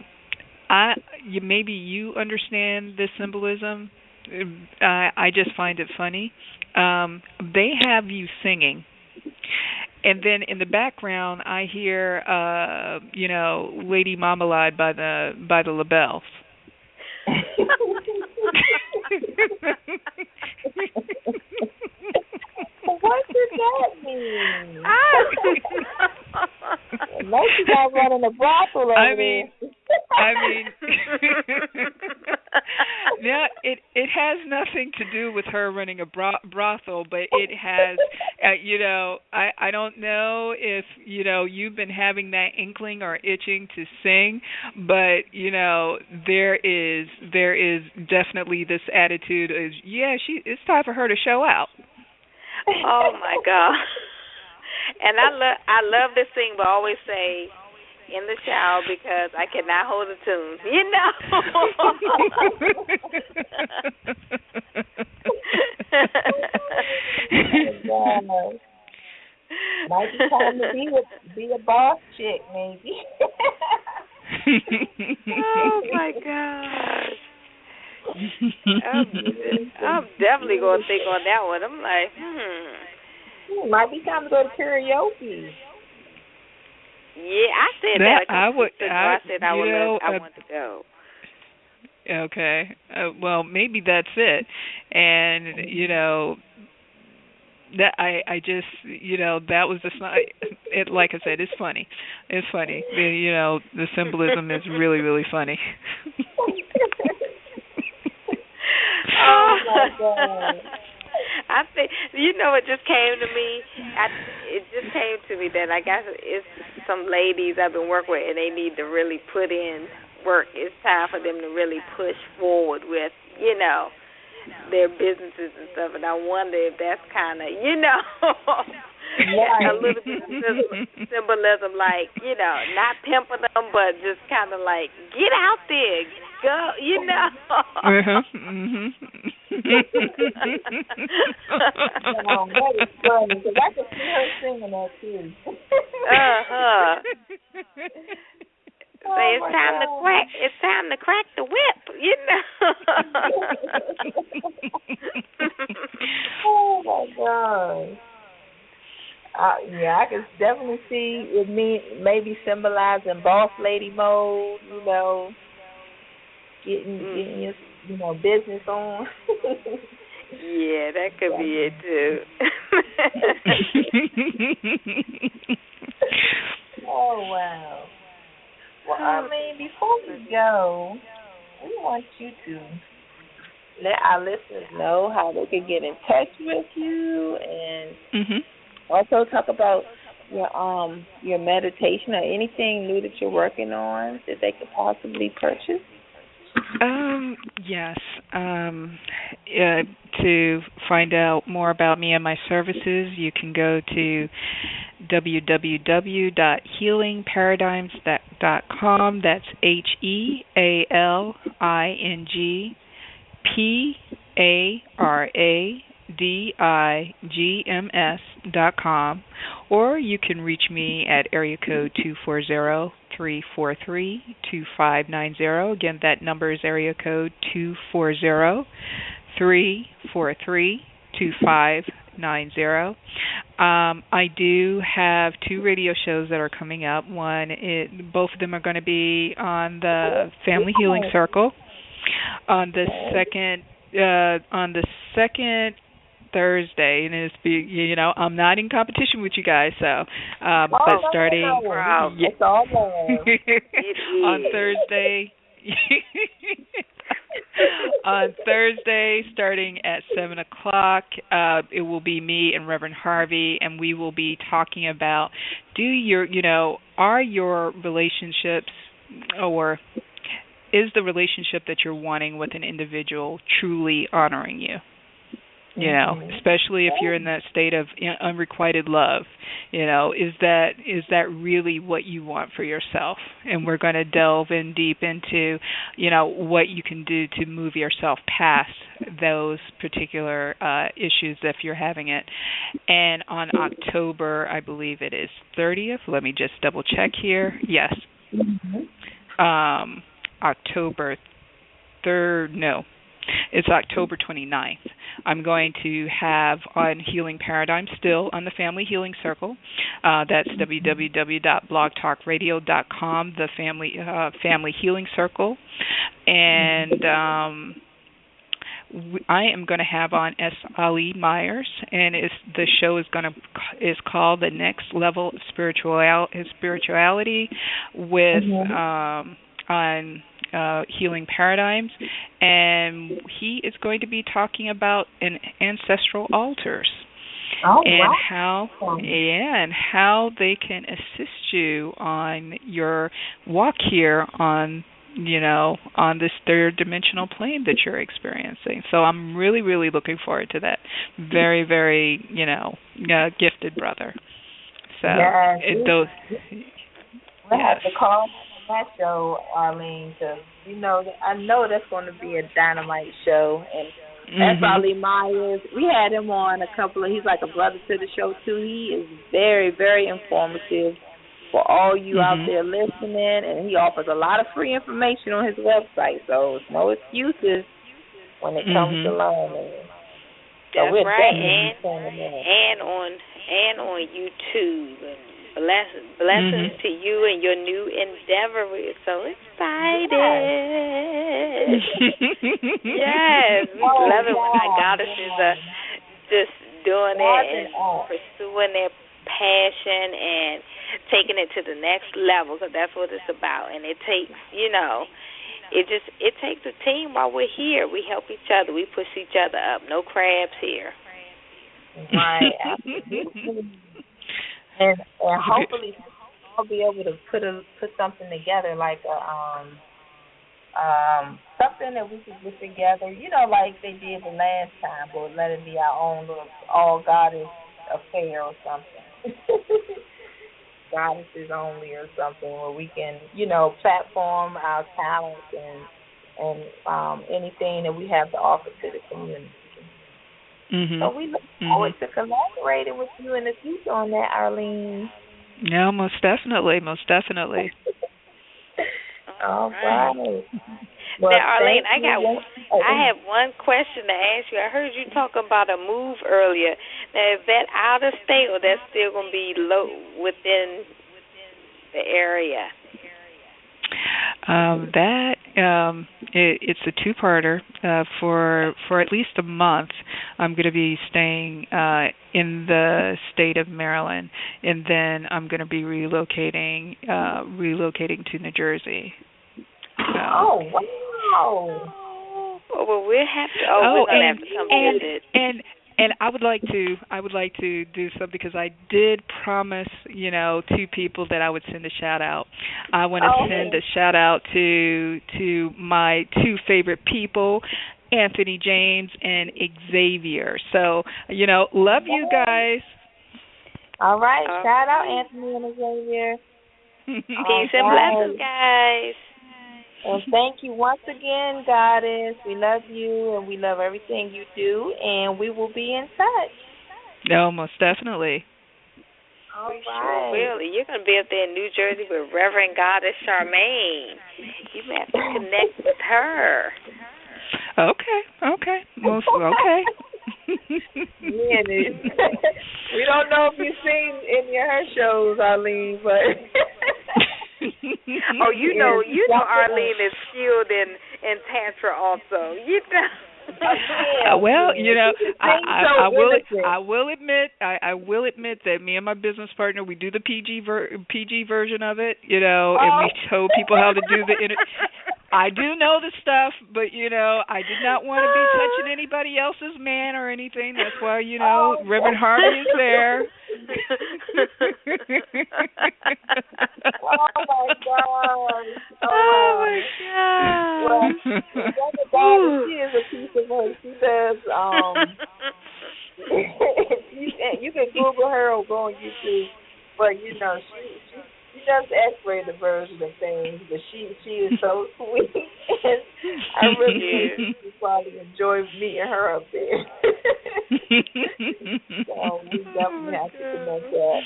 maybe you understand this symbolism. I just find it funny. They have you singing, and then in the background, I hear, Lady Marmalade by the LaBelles. What does that mean? Unless you got running a brothel over I mean, yeah, it has nothing to do with her running a brothel, but it has, I don't know if you've been having that inkling or itching to sing, but there is definitely this attitude of it's time for her to show out. Oh my God! And I love to sing, but I always say in the shower because I cannot hold a tune. Oh, might be time to be a boss chick, maybe. Oh my gosh! I'm definitely gonna think on that one. I'm like, Might be time to go to karaoke. Yeah, I said that a couple weeks ago. I said I want to go. Okay. Well, maybe that's it. And that I just that was the it, like I said, it's funny. It's funny. The symbolism is really, really funny. Oh my God. I think it just came to me. It just came to me that I guess it's some ladies I've been working with, and they need to really put in work. It's time for them to really push forward with their businesses and stuff. And I wonder if that's kind of a little bit of symbolism, like not pimping them, but just kind of like get out there, go, Mhm. That is funny because I can see her singing that too. Say it's time to crack. It's time to crack the whip. Oh my God. Yeah, I can definitely see it. Maybe symbolizing boss lady mode. Getting your business on. Yeah, that could be it too. Oh wow. Well, before we go, we want you to let our listeners know how they can get in touch with you, and also talk about your meditation or anything new that you're working on that they could possibly purchase. Yes. To find out more about me and my services, you can go to www.healingparadigms.com. That's HealingParadigms.com, or you can reach me at area code 240-343-2590. Again, that number is area code 240-343-2590. I do have 2 radio shows that are coming up. Both of them are going to be on the Family Healing Circle on the second Thursday, and I'm not in competition with you guys, so but starting it's all on Thursday. On Thursday, starting at 7:00, it will be me and Reverend Harvey, and we will be talking about are your relationships, or is the relationship that you're wanting with an individual truly honoring you? Especially if you're in that state of unrequited love. Is that really what you want for yourself? And we're going to delve in deep into, what you can do to move yourself past those particular issues if you're having it. And on October, I believe it is 30th. Let me just double check here. Yes. October 3rd. No. It's October 29th. I'm going to have on Healing Paradigm still on the Family Healing Circle. That's www.blogtalkradio.com, the Family Healing Circle. And I am going to have on S. Ali Myers, and the show is called The Next Level of Spirituality with on Healing Paradigms, and he is going to be talking about ancestral altars and how they can assist you on your walk here on this third dimensional plane that you're experiencing. So I'm really, really looking forward to that. Very, very, gifted brother. So we'll have to call that show, Arlene, because I know that's going to be a dynamite show. And that's Ali Myers. We had him on he's like a brother to the show too. He is very, very informative for all you out there listening, and he offers a lot of free information on his website, so it's no excuses when it comes to learning. So that's right, and on YouTube. Blessings to you and your new endeavor. We're so excited. Yes, we love it when our goddesses are just doing it and pursuing their passion and taking it to the next level, because that's what it's about. And it takes, it takes a team while we're here. We help each other. We push each other up. No crabs here. Right. And hopefully I'll be able to put something together like something that we could get together, like they did the last time, but let it be our own little all goddess affair or something. Goddesses only or something where we can, platform our talents and anything that we have to offer to the community. So we look forward to collaborating with you in the future on that, Arlene. Yeah, most definitely. All right. Well, now, Arlene, I have one question to ask you. I heard you talk about a move earlier. Now, is that out of state or that's still going to be within the area? It's a two-parter. For at least a month, I'm going to be staying in the state of Maryland, and then I'm going to be relocating to New Jersey. Oh, wow. Well, we're going to have to come visit. And I would like to do something because I did promise, two people that I would send a shout out. I want to send a shout out to my two favorite people, Anthony James and Xavier. So, love you guys. All right, shout out Anthony and Xavier. Peace and blessings, guys. And thank you once again, Goddess. We love you, and we love everything you do, and we will be in touch. No, most definitely. All right. Sure will. You're going to be up there in New Jersey with Reverend Goddess Charmaine. You may have to connect with her. Okay. Most okay. Yeah, we don't know if you've seen any of her shows, Arlene, but... Oh, you know, Arlene is skilled in tantra also. Well, I will admit that me and my business partner, we do the PG version of it, and we show people how to do the. I do know the stuff, but I did not want to be touching anybody else's man or anything. That's why Reverend Harvey is there. Oh my God! Well, she is a piece of her. She does. You can Google her or go on YouTube. Well, she does X-rated version of things, but she is so sweet, and I really think you probably enjoy meeting her up there. So we definitely have to connect that.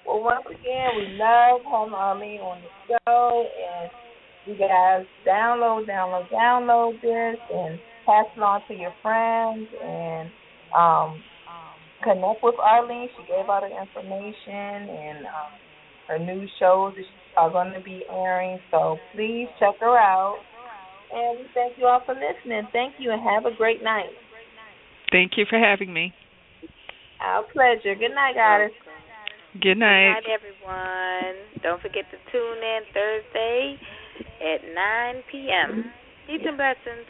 Well, once again, we love having Arlene on the show, and you guys download this, and pass it on to your friends, and connect with Arlene. She gave out her information, and her new shows are going to be airing, so please check her out. And we thank you all for listening. Thank you, and have a great night. Thank you for having me. Our pleasure. Good night, guys. Good night. Good night, everyone. Don't forget to tune in Thursday at 9 p.m. Peace and blessings.